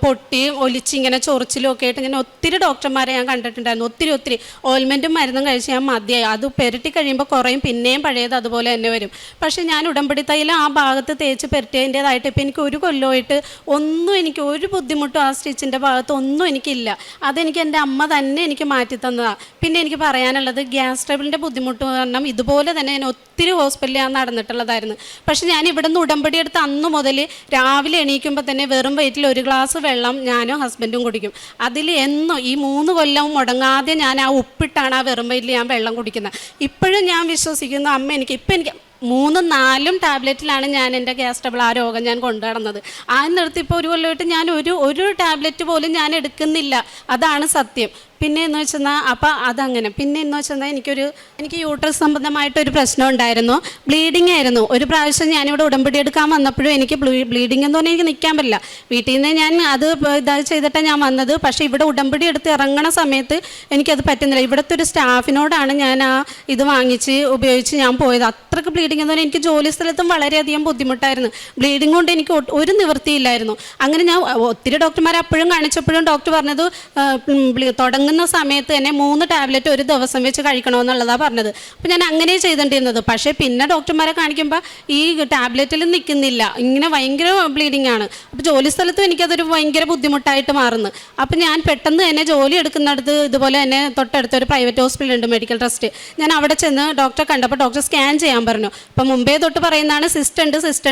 പൊട്ടിയും ഒലിച്ചിങ്ങനെ ചൊറിച്ചിലും ഒക്കെ ആയിട്ട് ഇങ്ങനെ ഒത്തിരി ഡോക്ടർമാരെ ഞാൻ കണ്ടിട്ടുണ്ടായിരുന്നു. ഒത്തിരി ഓയിൽമെൻറ്റും മരുന്നും കഴിച്ച് ഞാൻ മതിയായി. അത് പെരട്ടി കഴിയുമ്പോൾ കുറയും, പിന്നെയും പഴയത് അതുപോലെ തന്നെ വരും. പക്ഷേ ഞാൻ ഉടമ്പടി തൈലം ആ ഭാഗത്ത് തേച്ച് പെരട്ടിയതിൻ്റേതായിട്ട് ഇപ്പോൾ എനിക്ക് ഒരു കൊല്ലമായിട്ട് ഒന്നും എനിക്ക് ഒരു ബുദ്ധിമുട്ടും ആ സ്റ്റിച്ചിൻ്റെ ഭാഗത്ത് ഒന്നും എനിക്കില്ല. അതെനിക്ക് എൻ്റെ അമ്മ തന്നെ എനിക്ക് മാറ്റി തന്നതാണ്. പിന്നെ എനിക്ക് പറയാനുള്ളത് ഗ്യാസ് ട്രബിളിൻ്റെ ബുദ്ധിമുട്ട് കാരണം ഇതുപോലെ തന്നെ ഞാൻ ഒത്തിരി ഹോസ്പിറ്റലിൽ ഞാൻ നടന്നിട്ടുള്ളതായിരുന്നു. പക്ഷേ ഞാൻ ഇവിടെ നിന്ന് ഉടമ്പടി എടുത്ത് അന്ന് മുതൽ രാവിലെ എണീക്കുമ്പോൾ തന്നെ വെറും വയറ്റിൽ 1 ഗ്ലാസ് വെള്ളം ഞാനും ഹസ്ബൻഡും കുടിക്കും. അതിൽ എന്നും ഈ 3 കൊല്ലവും മുടങ്ങാതെ ഞാൻ ആ ഉപ്പിട്ടാണ് ആ വെറും വയറ്റിൽ ഞാൻ വെള്ളം കുടിക്കുന്നത്. ഇപ്പോഴും ഞാൻ വിശ്വസിക്കുന്നു അമ്മ എനിക്ക് 3-4 ടാബ്ലറ്റിലാണ് ഞാൻ എൻ്റെ ഗ്യാസ് ട്രബിൾ ആ രോഗം ഞാൻ കൊണ്ടു നടന്നത്. ആ നിർത്തി ഇപ്പോൾ 1 കൊല്ലമായിട്ട് ഞാൻ ഒരു ടാബ്ലറ്റ് പോലും ഞാൻ എടുക്കുന്നില്ല. അതാണ് സത്യം. പിന്നെ എന്ന് വെച്ചാൽ അപ്പം അതങ്ങനെ. പിന്നെ എന്ന് വെച്ചാൽ എനിക്ക് യൂട്രസ് സംബന്ധമായിട്ടൊരു പ്രശ്നം ഉണ്ടായിരുന്നു. ബ്ലീഡിങ് ആയിരുന്നു. ഒരു പ്രാവശ്യം ഞാനിവിടെ ഉടമ്പടി എടുക്കാൻ വന്നപ്പോഴും എനിക്ക് ബ്ലീഡിങ് എന്ന് പറഞ്ഞാൽ എനിക്ക് നിൽക്കാൻ പറ്റില്ല. വീട്ടിൽ നിന്ന് ഞാൻ അത് ചെയ്തിട്ടാണ് ഞാൻ വന്നത്. പക്ഷേ ഇവിടെ ഉടമ്പടി എടുത്ത് ഇറങ്ങണ സമയത്ത് എനിക്കത് പറ്റുന്നില്ല. ഇവിടുത്തെ ഒരു സ്റ്റാഫിനോടാണ് ഞാൻ ആ ഇത് വാങ്ങിച്ച് ഉപയോഗിച്ച് ഞാൻ പോയത്. അത്രയ്ക്ക് ബ്ലീഡിങ് എന്ന് പറഞ്ഞാൽ എനിക്ക് ജോലി സ്ഥലത്തും വളരെയധികം ബുദ്ധിമുട്ടായിരുന്നു. ബ്ലീഡിങ് കൊണ്ട് എനിക്ക് ഒരു നിവൃത്തിയില്ലായിരുന്നു. അങ്ങനെ ഞാൻ ഒത്തിരി ഡോക്ടർമാരെ അപ്പോഴും കാണിച്ചപ്പോഴും ഡോക്ടർ പറഞ്ഞത് തുടങ്ങുന്ന സമയത്ത് തന്നെ 3 ടാബ്ലറ്റ് ഒരു ദിവസം വെച്ച് കഴിക്കണമെന്നുള്ളതാണ് പറഞ്ഞത്. അപ്പോൾ ഞാൻ അങ്ങനെ ചെയ്തിട്ടുണ്ടിരുന്നത്. പക്ഷേ പിന്നെ ഡോക്ടർമാരെ കാണിക്കുമ്പോൾ ഈ ടാബ്ലറ്റിൽ നിൽക്കുന്നില്ല, ഇങ്ങനെ ഭയങ്കര ബ്ലീഡിങ് ആണ്. അപ്പോൾ ജോലി സ്ഥലത്തും എനിക്കതൊരു ഭയങ്കര ബുദ്ധിമുട്ടായിട്ട് മാറുന്നു. അപ്പോൾ ഞാൻ പെട്ടെന്ന് തന്നെ ജോലി എടുക്കുന്നിടത്ത് ഇതുപോലെ തന്നെ തൊട്ടടുത്തൊരു പ്രൈവറ്റ് ഹോസ്പിറ്റലുണ്ട്, മെഡിക്കൽ ട്രസ്റ്റ്. ഞാൻ അവിടെ ചെന്ന് ഡോക്ടറെ കണ്ടപ്പോൾ ഡോക്ടർ സ്കാൻ ചെയ്യാൻ പറഞ്ഞു. അപ്പോൾ മുമ്പേ തൊട്ട് പറയുന്നതാണ് സിസ്റ്റ്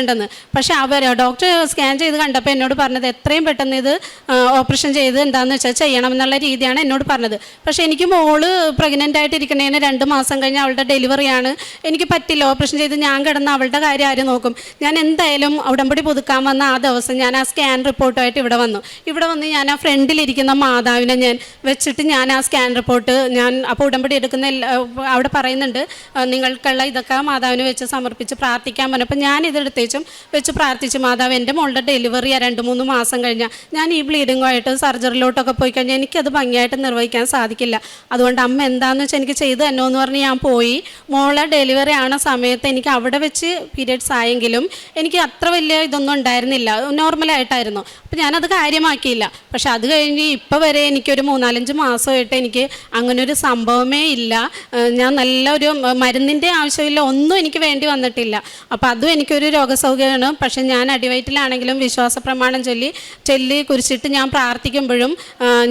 ഉണ്ടെന്ന്. പക്ഷേ ഡോക്ടർ സ്കാൻ ചെയ്ത് കണ്ടപ്പോൾ എന്നോട് പറഞ്ഞത് എത്രയും പെട്ടെന്ന് ഇത് ഓപ്പറേഷൻ ചെയ്ത് എന്താണെന്ന് വെച്ചാൽ ചെയ്യണം എന്നുള്ള രീതിയാണ് എന്നോട് പറഞ്ഞത്. പക്ഷേ എനിക്ക് മോള് പ്രഗ്നൻ്റ് ആയിട്ടിരിക്കണേന് 2 മാസം കഴിഞ്ഞ് അവളുടെ ഡെലിവറിയാണ്. എനിക്ക് പറ്റില്ല ഓപ്പറേഷൻ ചെയ്ത് ഞാൻ കിടന്ന് അവളുടെ കാര്യം ആര് നോക്കും. ഞാൻ എന്തായാലും ഉടമ്പടി പുതുക്കാൻ വന്ന ആ ദിവസം ഞാൻ ആ സ്കാൻ റിപ്പോർട്ടുമായിട്ട് ഇവിടെ വന്നു ഞാൻ ആ ഫ്രണ്ടിലിരിക്കുന്ന മാതാവിനെ ഞാൻ വെച്ചിട്ട് ഞാൻ ആ സ്കാൻ റിപ്പോർട്ട് അപ്പോൾ ഉടമ്പടി എടുക്കുന്ന അവിടെ പറയുന്നുണ്ട് നിങ്ങൾക്കുള്ള ഇതൊക്കെ മാതാവിന് വെച്ച് സമർപ്പിച്ച് പ്രാർത്ഥിക്കാൻ പറഞ്ഞു. അപ്പോൾ ഞാൻ ഇതെടുത്തേച്ചും വെച്ച് പ്രാർത്ഥിച്ചു. മാതാവ് എൻ്റെ മോളുടെ ഡെലിവറി 2-3 മാസം കഴിഞ്ഞാൽ ഞാൻ ഈ ബ്ലീഡിങ്ങുമായിട്ട് സർജറിയിലോട്ടൊക്കെ പോയി കഴിഞ്ഞാൽ എനിക്കത് ഭംഗിയായിട്ട് നിർവഹിക്കാൻ സാധിക്കില്ല. അതുകൊണ്ട് അമ്മ എന്താണെന്ന് വെച്ചാൽ എനിക്ക് ചെയ്തു തന്നോ എന്ന് പറഞ്ഞ് ഞാൻ പോയി. മോളെ ഡെലിവറി ആണ സമയത്ത് എനിക്ക് അവിടെ വെച്ച് പീരിയഡ്സ് ആയെങ്കിലും എനിക്ക് അത്ര വലിയ ഇതൊന്നും ഉണ്ടായിരുന്നില്ല, നോർമലായിട്ടായിരുന്നു. അപ്പോൾ ഞാനത് കാര്യമാക്കിയില്ല. പക്ഷെ അത് കഴിഞ്ഞ് ഇപ്പോൾ വരെ എനിക്കൊരു 3-4 മാസമായിട്ട് എനിക്ക് അങ്ങനൊരു സംഭവമേ ഇല്ല. ഞാൻ നല്ലൊരു മരുന്നിൻ്റെ ആവശ്യമില്ല, ഒന്നും എനിക്ക് വേണ്ടി വന്നിട്ടില്ല. അപ്പോൾ അതും എനിക്കൊരു രോഗസൗഖ്യമാണ്. പക്ഷെ ഞാൻ അടിവയറ്റിലാണെങ്കിലും വിശ്വാസ പ്രമാണം ചൊല്ലി കുറിച്ചിട്ട് ഞാൻ പ്രാർത്ഥിക്കുമ്പോഴും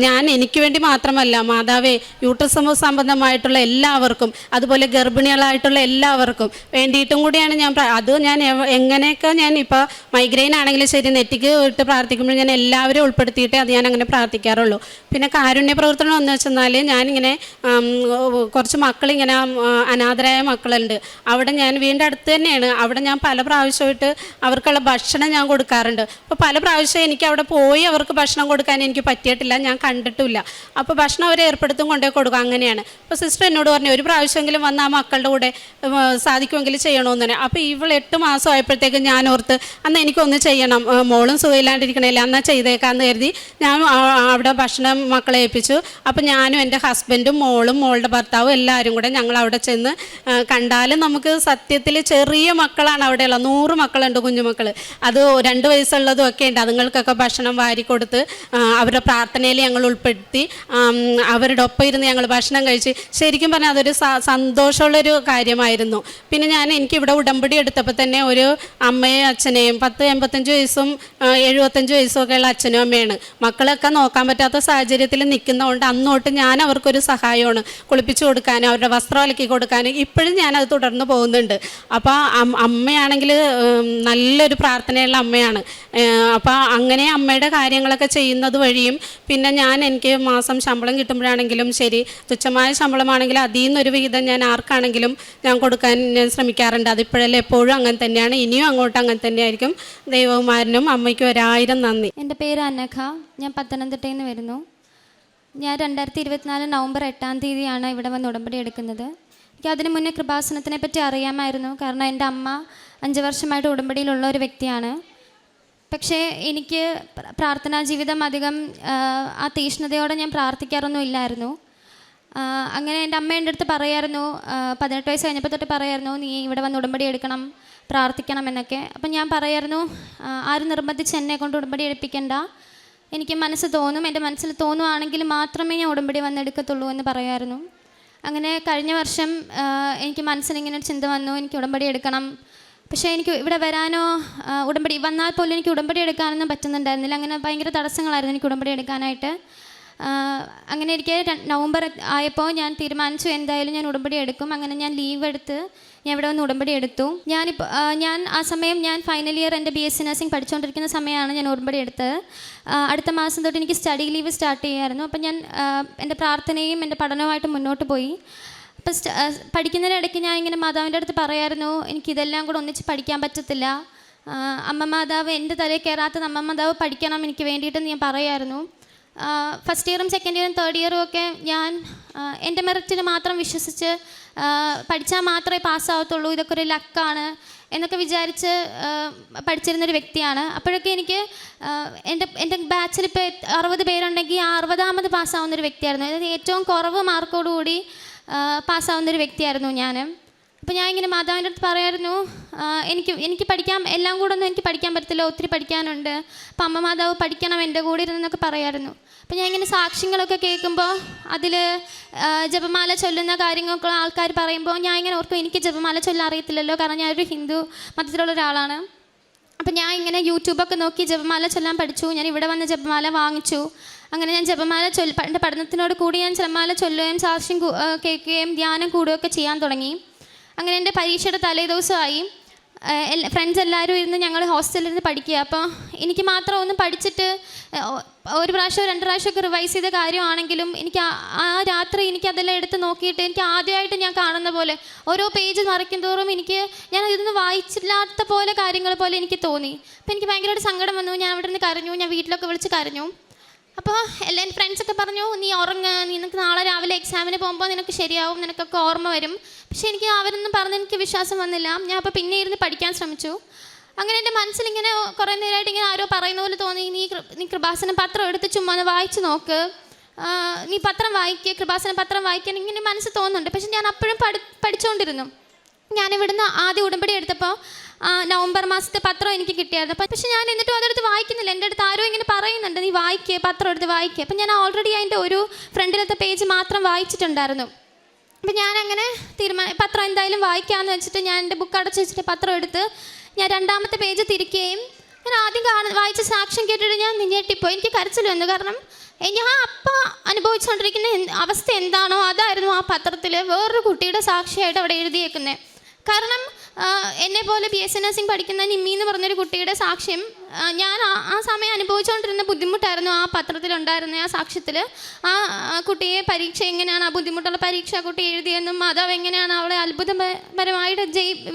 ഞാൻ എനിക്ക് വേണ്ടി മാത്രം മാത്രമല്ല മാതാവേ, യൂട്രസ് സംബന്ധമായിട്ടുള്ള എല്ലാവർക്കും, അതുപോലെ ഗർഭിണികളായിട്ടുള്ള എല്ലാവർക്കും വേണ്ടിയിട്ടും കൂടിയാണ് ഞാൻ എങ്ങനെയൊക്കെ ഞാൻ ഇപ്പോൾ മൈഗ്രെയിൻ ആണെങ്കിലും ശരി, നെറ്റിക്ക് ഇട്ട് പ്രാർത്ഥിക്കുമ്പോൾ ഞാൻ എല്ലാവരും ഉൾപ്പെടുത്തിയിട്ടേ അത് ഞാൻ അങ്ങനെ പ്രാർത്ഥിക്കാറുള്ളൂ. പിന്നെ കാരുണ്യ പ്രവർത്തനം എന്ന് വെച്ചെന്നാൽ ഞാനിങ്ങനെ കുറച്ച് മക്കളിങ്ങനെ അനാഥരായ മക്കളുണ്ട്. അവിടെ ഞാൻ വീടിൻ്റെ അടുത്ത് തന്നെയാണ്. അവിടെ ഞാൻ പല പ്രാവശ്യമായിട്ട് അവർക്കുള്ള ഭക്ഷണം ഞാൻ കൊടുക്കാറുണ്ട്. അപ്പോൾ പല പ്രാവശ്യം എനിക്ക് അവിടെ പോയി അവർക്ക് ഭക്ഷണം കൊടുക്കാൻ എനിക്ക് പറ്റിയിട്ടില്ല, ഞാൻ കണ്ടിട്ടില്ല. അപ്പോൾ ഭക്ഷണം അവർ ഏർപ്പെടുത്തും കൊണ്ടുപോയി കൊടുക്കും, അങ്ങനെയാണ്. അപ്പോൾ സിസ്റ്റർ എന്നോട് പറഞ്ഞു ഒരു പ്രാവശ്യമെങ്കിലും വന്ന് ആ മക്കളുടെ കൂടെ സാധിക്കുമെങ്കിൽ ചെയ്യണമെന്ന് തന്നെ. അപ്പോൾ ഇവൾ 8 മാസം ആയപ്പോഴത്തേക്കും ഞാൻ ഓർത്ത് അന്ന് എനിക്കൊന്ന് ചെയ്യണം, മോളും സുഖമില്ലാണ്ടിരിക്കണേല്ലേ, എന്നാൽ ചെയ്തേക്കാമെന്ന് കരുതി ഞാൻ അവിടെ ഭക്ഷണം മക്കളെ ഏൽപ്പിച്ചു. അപ്പോൾ ഞാനും എൻ്റെ ഹസ്ബൻഡും മോളും മോളുടെ ഭർത്താവും എല്ലാവരും കൂടെ ഞങ്ങൾ അവിടെ ചെന്ന് കണ്ടാലും നമുക്ക് സത്യത്തിൽ ചെറിയ മക്കളാണ് അവിടെയുള്ള 100 മക്കളുണ്ട്, കുഞ്ഞുമക്കൾ. അത് 2 വയസ്സുള്ളതും ഒക്കെ ഉണ്ട്. അതുങ്ങൾക്കൊക്കെ ഭക്ഷണം വാരി കൊടുത്ത് അവരുടെ പ്രാർത്ഥനയിൽ ഞങ്ങൾ ഉൾപ്പെടുത്തി അവരുടെ ഒപ്പം ഇരുന്ന് ഞങ്ങൾ ഭക്ഷണം കഴിച്ച് ശരിക്കും പറഞ്ഞാൽ അതൊരു സന്തോഷമുള്ളൊരു കാര്യമായിരുന്നു. പിന്നെ എനിക്കിവിടെ ഉടമ്പടി എടുത്തപ്പോൾ തന്നെ ഒരു അമ്മയും അച്ഛനെയും 85 വയസ്സും 75 വയസ്സും ഒക്കെ ഉള്ള അച്ഛനും അമ്മയാണ്. മക്കളൊക്കെ നോക്കാൻ പറ്റാത്ത സാഹചര്യത്തിൽ നിൽക്കുന്നതുകൊണ്ട് അന്നോട്ട് ഞാൻ അവർക്കൊരു സഹായമാണ്, കുളിപ്പിച്ചു കൊടുക്കാനും അവരുടെ വസ്ത്രം അലക്കി കൊടുക്കാനും. ഇപ്പോഴും ഞാനത് തുടർന്ന് പോകുന്നുണ്ട്. അപ്പോൾ അമ്മയാണെങ്കിൽ നല്ലൊരു പ്രാർത്ഥനയുള്ള അമ്മയാണ്. അപ്പോൾ അങ്ങനെ അമ്മയുടെ കാര്യങ്ങളൊക്കെ ചെയ്യുന്നത് വഴിയും പിന്നെ എനിക്ക് മാസം ശമ്പളം കിട്ടുമ്പോഴാണെങ്കിലും ശരി, തുച്ഛമായ ശമ്പളമാണെങ്കിലും അതിൽ നിന്നൊരു വിഹിതം ഞാൻ ആർക്കാണെങ്കിലും ഞാൻ കൊടുക്കാൻ ഞാൻ ശ്രമിക്കാറുണ്ട്. അതിപ്പോഴല്ല, എപ്പോഴും അങ്ങനെ തന്നെയാണ്, ഇനിയും അങ്ങോട്ട് അങ്ങനെ തന്നെയായിരിക്കും. ദൈവകുമാരനും അമ്മയ്ക്കും 1000 നന്ദി. എൻ്റെ പേര് അനഘ, ഞാൻ പത്തനംതിട്ടയിൽ നിന്ന് വരുന്നു. ഞാൻ 2024 നവംബർ 8-ാം തീയതിയാണ് ഇവിടെ വന്ന് ഉടമ്പടി എടുക്കുന്നത്. എനിക്ക് അതിന് മുന്നേ കൃപാസനത്തിനെ പറ്റി അറിയാമായിരുന്നു, കാരണം എൻ്റെ അമ്മ 5 വർഷമായിട്ട് ഉടമ്പടിയിലുള്ള ഒരു വ്യക്തിയാണ്. പക്ഷേ എനിക്ക് പ്രാർത്ഥനാ ജീവിതം അധികം ആ തീഷ്ണതയോടെ ഞാൻ പ്രാർത്ഥിക്കാറൊന്നും ഇല്ലായിരുന്നു. അങ്ങനെ എൻ്റെ അമ്മ എൻ്റെ അടുത്ത് പറയായിരുന്നു, 18 വയസ്സ് കഴിഞ്ഞപ്പോൾ തൊട്ട് പറയായിരുന്നു, നീ ഇവിടെ വന്ന് ഉടമ്പടി എടുക്കണം, പ്രാർത്ഥിക്കണം എന്നൊക്കെ. അപ്പം ഞാൻ പറയായിരുന്നു, ആരും നിർബന്ധിച്ച് എന്നെ കൊണ്ട് ഉടമ്പടി എടുപ്പിക്കണ്ട, എനിക്ക് മനസ്സ് തോന്നും, എൻ്റെ മനസ്സിൽ തോന്നുവാണെങ്കിൽ മാത്രമേ ഞാൻ ഉടമ്പടി വന്നെടുക്കത്തുള്ളൂ എന്ന് പറയായിരുന്നു. അങ്ങനെ കഴിഞ്ഞ വർഷം എനിക്ക് മനസ്സിലിങ്ങനെ ഒരു ചിന്ത വന്നു, എനിക്ക് ഉടമ്പടി എടുക്കണം. പക്ഷേ എനിക്ക് ഇവിടെ വരാനോ ഉടമ്പടി വന്നാൽ പോലും എനിക്ക് ഉടമ്പടി എടുക്കാനൊന്നും പറ്റുന്നുണ്ടായിരുന്നില്ല. അങ്ങനെ ഭയങ്കര തടസ്സങ്ങളായിരുന്നു എനിക്ക് ഉടമ്പടി എടുക്കാനായിട്ട്. അങ്ങനെ എനിക്ക് നവംബർ ആയപ്പോൾ ഞാൻ തീരുമാനിച്ചു എന്തായാലും ഞാൻ ഉടമ്പടി എടുക്കും. അങ്ങനെ ഞാൻ ലീവ് എടുത്ത് ഞാൻ ഇവിടെ വന്ന് ഉടമ്പടി എടുത്തു. ഞാൻ ആ സമയം ഞാൻ ഫൈനൽ ഇയർ എൻ്റെ BSc നഴ്സിംഗ് പഠിച്ചുകൊണ്ടിരിക്കുന്ന സമയമാണ് ഞാൻ ഉടമ്പടി എടുത്തത്. അടുത്ത മാസം തൊട്ട് എനിക്ക് സ്റ്റഡി ലീവ് സ്റ്റാർട്ട് ചെയ്യായിരുന്നു. അപ്പം ഞാൻ എൻ്റെ പ്രാർത്ഥനയും എൻ്റെ പഠനവുമായിട്ട് മുന്നോട്ട് പോയി. അപ്പം പഠിക്കുന്നതിനിടയ്ക്ക് ഞാൻ ഇങ്ങനെ മാതാവിൻ്റെ അടുത്ത് പറയായിരുന്നു, എനിക്കിതെല്ലാം കൂടെ ഒന്നിച്ച് പഠിക്കാൻ പറ്റത്തില്ല, അമ്മ മാതാവ് എൻ്റെ തലയിൽ കയറാത്തത് അമ്മ മാതാവ് പഠിക്കണം എനിക്ക് വേണ്ടിയിട്ടെന്ന് ഞാൻ പറയായിരുന്നു. ഫസ്റ്റ് ഇയറും സെക്കൻഡ് ഇയറും തേർഡ് ഇയറും ഒക്കെ ഞാൻ എൻ്റെ മെറിറ്റിൽ മാത്രം വിശ്വസിച്ച് പഠിച്ചാൽ മാത്രമേ പാസ്സാവത്തുള്ളൂ, ഇതൊക്കെ ഒരു ലക്കാണ് എന്നൊക്കെ വിചാരിച്ച് പഠിച്ചിരുന്നൊരു വ്യക്തിയാണ്. അപ്പോഴൊക്കെ എനിക്ക് എൻ്റെ ബാച്ചിൽ ഇപ്പോൾ 60 പേരുണ്ടെങ്കിൽ 60ാമത് പാസ്സാവുന്നൊരു വ്യക്തിയായിരുന്നു. അതായത് ഏറ്റവും കുറവ് മാർക്കോടുകൂടി പാസ്സാവുന്നൊരു വ്യക്തിയായിരുന്നു ഞാൻ. അപ്പോൾ ഞാൻ ഇങ്ങനെ മാതാവിൻ്റെ അടുത്ത് പറയായിരുന്നു, എനിക്ക് പഠിക്കാൻ എല്ലാം കൂടെ ഒന്നും എനിക്ക് പഠിക്കാൻ പറ്റത്തില്ല, ഒത്തിരി പഠിക്കാനുണ്ട്, അപ്പം അമ്മ മാതാവ് പഠിക്കണം എൻ്റെ കൂടെ ഇരുന്നൊക്കെ പറയായിരുന്നു. അപ്പോൾ ഞാൻ ഇങ്ങനെ സാക്ഷ്യങ്ങളൊക്കെ കേൾക്കുമ്പോൾ അതിൽ ജപമാല ചൊല്ലുന്ന കാര്യങ്ങളൊക്കെ ആൾക്കാർ പറയുമ്പോൾ ഞാൻ ഇങ്ങനെ ഓർക്കും, എനിക്ക് ജപമാല ചൊല്ലാൻ അറിയത്തില്ലല്ലോ, കാരണം ഞാനൊരു ഹിന്ദു മതത്തിലുള്ള ഒരാളാണ്. അപ്പം ഞാൻ ഇങ്ങനെ യൂട്യൂബൊക്കെ നോക്കി ജപമാല ചൊല്ലാൻ പഠിച്ചു. ഞാൻ ഇവിടെ വന്ന് ജപമാല വാങ്ങിച്ചു. അങ്ങനെ ഞാൻ ജപമാല എൻ്റെ പഠനത്തിനോട് കൂടി ഞാൻ ജപമാല ചൊല്ലുകയും സാക്ഷ്യം കേൾക്കുകയും ധ്യാനം കൂടുകയൊക്കെ ചെയ്യാൻ തുടങ്ങി. അങ്ങനെ എൻ്റെ പരീക്ഷയുടെ തലേദിവസമായി. ഫ്രണ്ട്സ് എല്ലാവരും ഇരുന്ന് ഞങ്ങൾ ഹോസ്റ്റലിൽ ഇരുന്ന് പഠിക്കുക. അപ്പോൾ എനിക്ക് മാത്രം ഒന്നും പഠിച്ചിട്ട് 1 പ്രാവശ്യം 2 പ്രാവശ്യമൊക്കെ റിവൈസ് ചെയ്ത കാര്യമാണെങ്കിലും എനിക്ക് ആ രാത്രി എനിക്കതെല്ലാം എടുത്ത് നോക്കിയിട്ട് എനിക്ക് ആദ്യമായിട്ട് ഞാൻ കാണുന്ന പോലെ ഓരോ പേജ് മറിക്കും തോറും ഞാൻ ഇതൊന്നും വായിച്ചില്ലാത്ത പോലെ കാര്യങ്ങൾ പോലെ എനിക്ക് തോന്നി. അപ്പോൾ എനിക്ക് ഭയങ്കരമായിട്ട് സങ്കടം വന്നു. ഞാൻ അവിടെ നിന്ന് കരഞ്ഞു, ഞാൻ വീട്ടിലൊക്കെ വിളിച്ച് കരഞ്ഞു. അപ്പോൾ എൻ്റെ ഫ്രണ്ട്സൊക്കെ പറഞ്ഞു, നീ ഉറങ്ങ്, നിനക്ക് നാളെ രാവിലെ എക്സാമിന് പോകുമ്പോൾ നിനക്ക് ശരിയാവും, നിനക്കൊക്കെ ഓർമ്മ വരും. പക്ഷേ എനിക്ക് അവരൊന്നും പറഞ്ഞ് എനിക്ക് വിശ്വാസം വന്നില്ല. ഞാൻ അപ്പോൾ പിന്നെ ഇരുന്ന് പഠിക്കാൻ ശ്രമിച്ചു. അങ്ങനെ എൻ്റെ മനസ്സിലിങ്ങനെ കുറേ നേരമായിട്ട് ഇങ്ങനെ ആരോ പറയുന്ന പോലെ തോന്നി, നീ കൃപാസനം പത്രം എടുത്ത് ചുമ്മാ ഒന്ന് വായിച്ച് നോക്ക്, നീ പത്രം വായിക്കുക, കൃപാസനം പത്രം വായിക്കാൻ ഇങ്ങനെ മനസ്സ് തോന്നുന്നുണ്ട്. പക്ഷെ ഞാൻ അപ്പോഴും പഠിച്ചുകൊണ്ടിരുന്നു. ഞാനിവിടുന്ന് ആദ്യം ഉടമ്പടി എടുത്തപ്പോൾ നവംബർ മാസത്തെ പത്രം എനിക്ക് കിട്ടിയായിരുന്നു. പക്ഷെ ഞാൻ എന്നിട്ടും അതെടുത്ത് വായിക്കുന്നില്ല. എൻ്റെ അടുത്ത് ആരോ ഇങ്ങനെ പറയുന്നുണ്ട്, നീ വായിക്കുക, പത്രം എടുത്ത് വായിക്കുക. അപ്പം ഞാൻ ഓൾറെഡി അതിൻ്റെ ഒരു ഫ്രണ്ടിലത്തെ പേജ് മാത്രം വായിച്ചിട്ടുണ്ടായിരുന്നു. അപ്പം ഞാനങ്ങനെ പത്രം എന്തായാലും വായിക്കാമെന്ന് വെച്ചിട്ട് ഞാൻ എൻ്റെ ബുക്ക് അടച്ച് വെച്ചിട്ട് പത്രം എടുത്ത് ഞാൻ 2ാമത്തെ പേജ് തിരിക്കുകയും ഞാൻ ആദ്യം വായിച്ച സാക്ഷ്യം കേട്ടിട്ട് ഞാൻ ഞെട്ടിപ്പോയി. എനിക്ക് കരച്ചിൽ വന്നു. കാരണം ഞാൻ അപ്പം അനുഭവിച്ചുകൊണ്ടിരിക്കുന്ന അവസ്ഥ എന്താണോ അതായിരുന്നു ആ പത്രത്തിൽ വേറൊരു കുട്ടിയുടെ സാക്ഷിയായിട്ട് അവിടെ എഴുതിയേക്കുന്നത്. കാരണം എന്നെ പോലെ BSc നഴ്സിംഗ് പഠിക്കുന്ന നിമ്മി എന്ന് പറഞ്ഞൊരു കുട്ടിയുടെ സാക്ഷ്യം, ഞാൻ ആ സമയം അനുഭവിച്ചുകൊണ്ടിരുന്ന ബുദ്ധിമുട്ടായിരുന്നു ആ പത്രത്തിലുണ്ടായിരുന്ന ആ സാക്ഷ്യത്തിൽ. ആ കുട്ടിയെ പരീക്ഷ എങ്ങനെയാണ്, ആ ബുദ്ധിമുട്ടുള്ള പരീക്ഷ ആ കുട്ടി എഴുതിയെന്നും മാതാവ് എങ്ങനെയാണ് അവളെ അത്ഭുതപരമായിട്ട്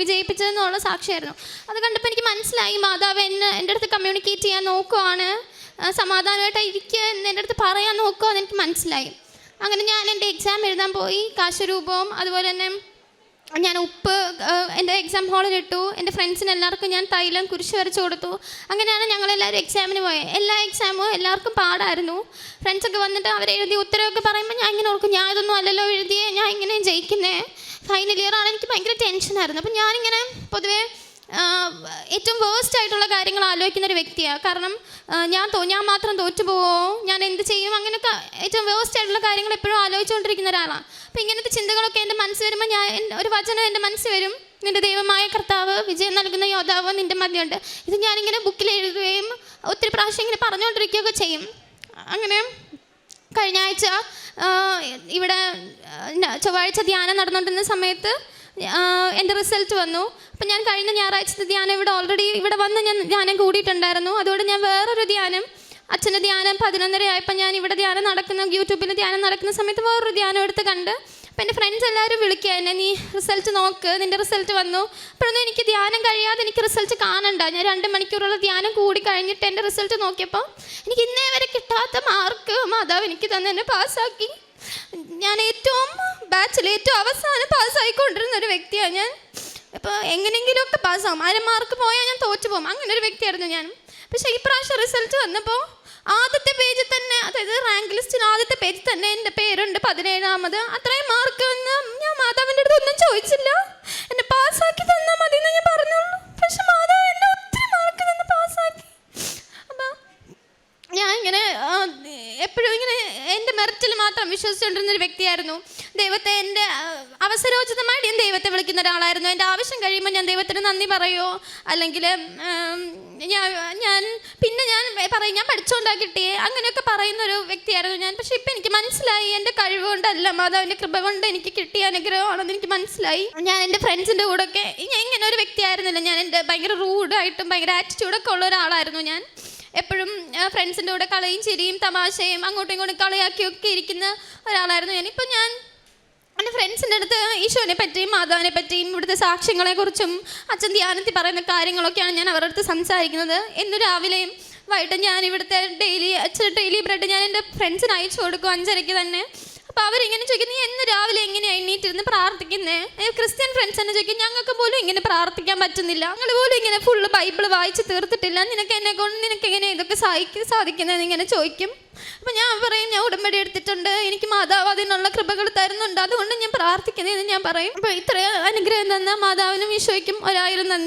വിജയിപ്പിച്ചതെന്നുള്ള സാക്ഷ്യമായിരുന്നു. അത് കണ്ടപ്പോൾ എനിക്ക് മനസ്സിലായി മാതാവ് എൻ്റെ അടുത്ത് കമ്മ്യൂണിക്കേറ്റ് ചെയ്യാൻ നോക്കുവാണ്, സമാധാനമായിട്ട് ഇരിക്കുക എന്ന് എൻ്റെ അടുത്ത് പറയാൻ നോക്കുവാന്ന് എനിക്ക് മനസ്സിലായി. അങ്ങനെ ഞാൻ എൻ്റെ എക്സാം എഴുതാൻ പോയി. കാശരൂപവും അതുപോലെ തന്നെ ഞാൻ ഉപ്പ് എൻ്റെ എക്സാം ഹാളിലിട്ടു. എൻ്റെ ഫ്രണ്ട്സിന് എല്ലാവർക്കും ഞാൻ തൈലം കുരിശ് വരച്ച് കൊടുത്തു. അങ്ങനെയാണ് ഞങ്ങളെല്ലാവരും എക്സാമിന് പോയത്. എല്ലാ എക്സാമും എല്ലാവർക്കും പാടായിരുന്നു. ഫ്രണ്ട്സൊക്കെ വന്നിട്ട് അവരെഴുതി ഉത്തരവൊക്കെ പറയുമ്പോൾ ഞാൻ ഇങ്ങനെ ഓർക്കും, ഞാൻ ഇതൊന്നും അല്ലല്ലോ എഴുതിയേ, ഞാൻ ഇങ്ങനെ ജയിക്കുന്നേ, ഫൈനൽ ഇയർ ആണ്. എനിക്ക് ഭയങ്കര ടെൻഷനായിരുന്നു. അപ്പം ഞാനിങ്ങനെ പൊതുവേ ഏറ്റവും വേസ്റ്റ് ആയിട്ടുള്ള കാര്യങ്ങൾ ആലോചിക്കുന്ന ഒരു വ്യക്തിയാണ്. കാരണം ഞാൻ മാത്രം തോറ്റുപോവോ, ഞാൻ എന്ത് ചെയ്യും, അങ്ങനെയൊക്കെ ഏറ്റവും വേസ്റ്റ് ആയിട്ടുള്ള കാര്യങ്ങൾ എപ്പോഴും ആലോചിച്ചുകൊണ്ടിരിക്കുന്ന ഒരാളാണ്. അപ്പോൾ ഇങ്ങനത്തെ ചിന്തകളൊക്കെ എൻ്റെ മനസ്സിൽ വരുമ്പോൾ ഒരു വചനം എൻ്റെ മനസ്സിൽ വരും, നിൻ്റെ ദൈവമായ കർത്താവ് വിജയം നൽകുന്ന യോദ്ധാവ് നിൻ്റെ മധ്യമുണ്ട്. ഇത് ഞാനിങ്ങനെ ബുക്കിൽ എഴുതുകയും ഒത്തിരി പ്രാവശ്യം ഇങ്ങനെ പറഞ്ഞുകൊണ്ടിരിക്കുകയൊക്കെ ചെയ്യും. അങ്ങനെ കഴിഞ്ഞ ആഴ്ച ഇവിടെ ചൊവ്വാഴ്ച ധ്യാനം നടന്നുകൊണ്ടിരുന്ന സമയത്ത് എൻ്റെ റിസൾട്ട് വന്നു. അപ്പം ഞാൻ കഴിഞ്ഞ ഞായറാഴ്ചത്തെ ധ്യാനം ഇവിടെ വന്ന് ഞാൻ ധ്യാനം കൂടിയിട്ടുണ്ടായിരുന്നു. അതുകൊണ്ട് ഞാൻ വേറൊരു ധ്യാനം, അച്ഛൻ്റെ ധ്യാനം 11:30 ആയപ്പോൾ ഞാൻ ഇവിടെ ധ്യാനം നടക്കുന്ന യൂട്യൂബിൽ ധ്യാനം നടക്കുന്ന സമയത്ത് വേറൊരു ധ്യാനം എടുത്ത് കണ്ട്. അപ്പം എൻ്റെ ഫ്രണ്ട്സ് എല്ലാവരും വിളിക്കുക എന്നെ, നീ റിസൾട്ട് നോക്ക്, നിൻ്റെ റിസൾട്ട് വന്നു. അപ്പോഴൊന്നും എനിക്ക് ധ്യാനം കഴിയാതെ എനിക്ക് റിസൾട്ട് കാണണ്ട. ഞാൻ 2 മണിക്കൂറുള്ള ധ്യാനം കൂടി കഴിഞ്ഞിട്ട് എൻ്റെ റിസൾട്ട് നോക്കിയപ്പോൾ എനിക്ക് ഇന്നേ വരെ കിട്ടാത്ത മാർക്ക് മാതാവ് എനിക്ക് തന്നെ എന്നെ പാസ്സാക്കി. ഞാൻ ബാച്ചിൽ ഏറ്റവും അവസാനം പാസ്സായിക്കൊണ്ടിരുന്ന ഒരു വ്യക്തിയാണ് ഞാൻ. ഇപ്പോൾ എങ്ങനെയെങ്കിലുമൊക്കെ പാസ്സാകും, 1/2 മാർക്ക് പോയാൽ ഞാൻ തോറ്റു പോകും, അങ്ങനെ ഒരു വ്യക്തിയായിരുന്നു ഞാൻ. പക്ഷേ ഈ പ്രാവശ്യം റിസൾട്ട് വന്നപ്പോൾ ആദ്യത്തെ പേജിൽ തന്നെ, അതായത് റാങ്ക് ലിസ്റ്റിന് ആദ്യത്തെ പേജിൽ തന്നെ എൻ്റെ പേരുണ്ട് 17ാമത്. അത്രയും മാർക്ക് വന്ന് ഞാൻ മാതാവിൻ്റെ അടുത്ത് ഒന്നും ചോദിച്ചില്ല, എന്നെ പാസ്സാക്കി തന്നാൽ മതി എന്ന് ഞാൻ പറഞ്ഞുള്ളൂ. പക്ഷെ മാതാവ് എന്നെ ഒത്തിരി മാർക്ക് തന്ന് പാസ്സാക്കി. അപ്പം ഞാൻ ഇങ്ങനെ എപ്പോഴും ഇങ്ങനെ എൻ്റെ മെറിറ്റിൽ മാത്രം വിശ്വസിച്ചുകൊണ്ടിരുന്നൊരു വ്യക്തിയായിരുന്നു. ദൈവത്തെ എൻ്റെ അവസരോചിതമായിട്ട് ഞാൻ ദൈവത്തെ വിളിക്കുന്ന ഒരാളായിരുന്നു. എൻ്റെ ആവശ്യം കഴിയുമ്പോൾ ഞാൻ ദൈവത്തിന് നന്ദി പറയുമോ, അല്ലെങ്കിൽ ഞാൻ പറയും ഞാൻ പഠിച്ചുകൊണ്ടാണ് കിട്ടിയേ, അങ്ങനെയൊക്കെ പറയുന്നൊരു വ്യക്തിയായിരുന്നു ഞാൻ. പക്ഷെ ഇപ്പം എനിക്ക് മനസ്സിലായി, എൻ്റെ കഴിവ് കൊണ്ടല്ല, മാതാവിൻ്റെ കൃപ കൊണ്ട് എനിക്ക് കിട്ടിയ അനുഗ്രഹമാണെന്ന് എനിക്ക് മനസ്സിലായി. ഞാൻ എൻ്റെ ഫ്രണ്ട്സിൻ്റെ കൂടെയൊക്കെ ഞാൻ ഇങ്ങനെ ഒരു വ്യക്തിയായിരുന്നില്ല. ഞാൻ എൻ്റെ ഭയങ്കര റൂഡായിട്ടും ഭയങ്കര ആറ്റിറ്റ്യൂഡൊക്കെ ഉള്ള ഒരാളായിരുന്നു ഞാൻ. എപ്പോഴും ഫ്രണ്ട്സിൻ്റെ കൂടെ കളിയും ചിരിയും തമാശയും അങ്ങോട്ടും ഇങ്ങോട്ടും കളിയാക്കിയൊക്കെ ഇരിക്കുന്ന ഒരാളായിരുന്നു ഞാൻ. ഇപ്പം ഞാൻ എൻ്റെ ഫ്രണ്ട്സിൻ്റെ അടുത്ത് ഈശോനെ പറ്റിയും മാതാവിനെ പറ്റിയും ഇവിടുത്തെ സാക്ഷ്യങ്ങളെക്കുറിച്ചും അച്ഛൻ ധ്യാനത്തിൽ പറയുന്ന കാര്യങ്ങളൊക്കെയാണ് ഞാൻ അവരുടെ അടുത്ത് സംസാരിക്കുന്നത്. എന്നും രാവിലെയും വൈകിട്ട് ഞാൻ ഇവിടുത്തെ ഡെയിലി ബ്രെഡ് ഞാൻ എൻ്റെ ഫ്രണ്ട്സിന് അയച്ചു കൊടുക്കും 5:30 തന്നെ. അപ്പോൾ അവരിങ്ങനെ ചോദിക്കും, നീ എന്ന് രാവിലെ എങ്ങനെയാണ് എണ്ണീറ്റിരുന്ന് പ്രാർത്ഥിക്കുന്നത്? ക്രിസ്ത്യൻ ഫ്രണ്ട്സ് തന്നെ ചോദിക്കും, ഞങ്ങൾക്ക് പോലും ഇങ്ങനെ പ്രാർത്ഥിക്കാൻ പറ്റുന്നില്ല, ഞങ്ങൾ പോലും ഇങ്ങനെ ഫുള്ള് ബൈബിൾ വായിച്ച് തീർത്തിട്ടില്ല, നിനക്ക് എങ്ങനെ ഇതൊക്കെ സാധിക്കുന്നത് ഇങ്ങനെ ചോദിക്കും. അപ്പം ഞാൻ പറയും, ഞാൻ ഉടമ്പടി എടുത്തിട്ടുണ്ട്, എനിക്ക് മാതാവ് അതിനുള്ള കൃപകൾ തരുന്നുണ്ട്, അതുകൊണ്ട് ഞാൻ പ്രാർത്ഥിക്കുന്നതെന്ന് ഞാൻ പറയും. അപ്പോൾ ഇത്ര അനുഗ്രഹം തന്ന മാതാവിനും ഈശോയ്ക്കും 1000 നന്ദി.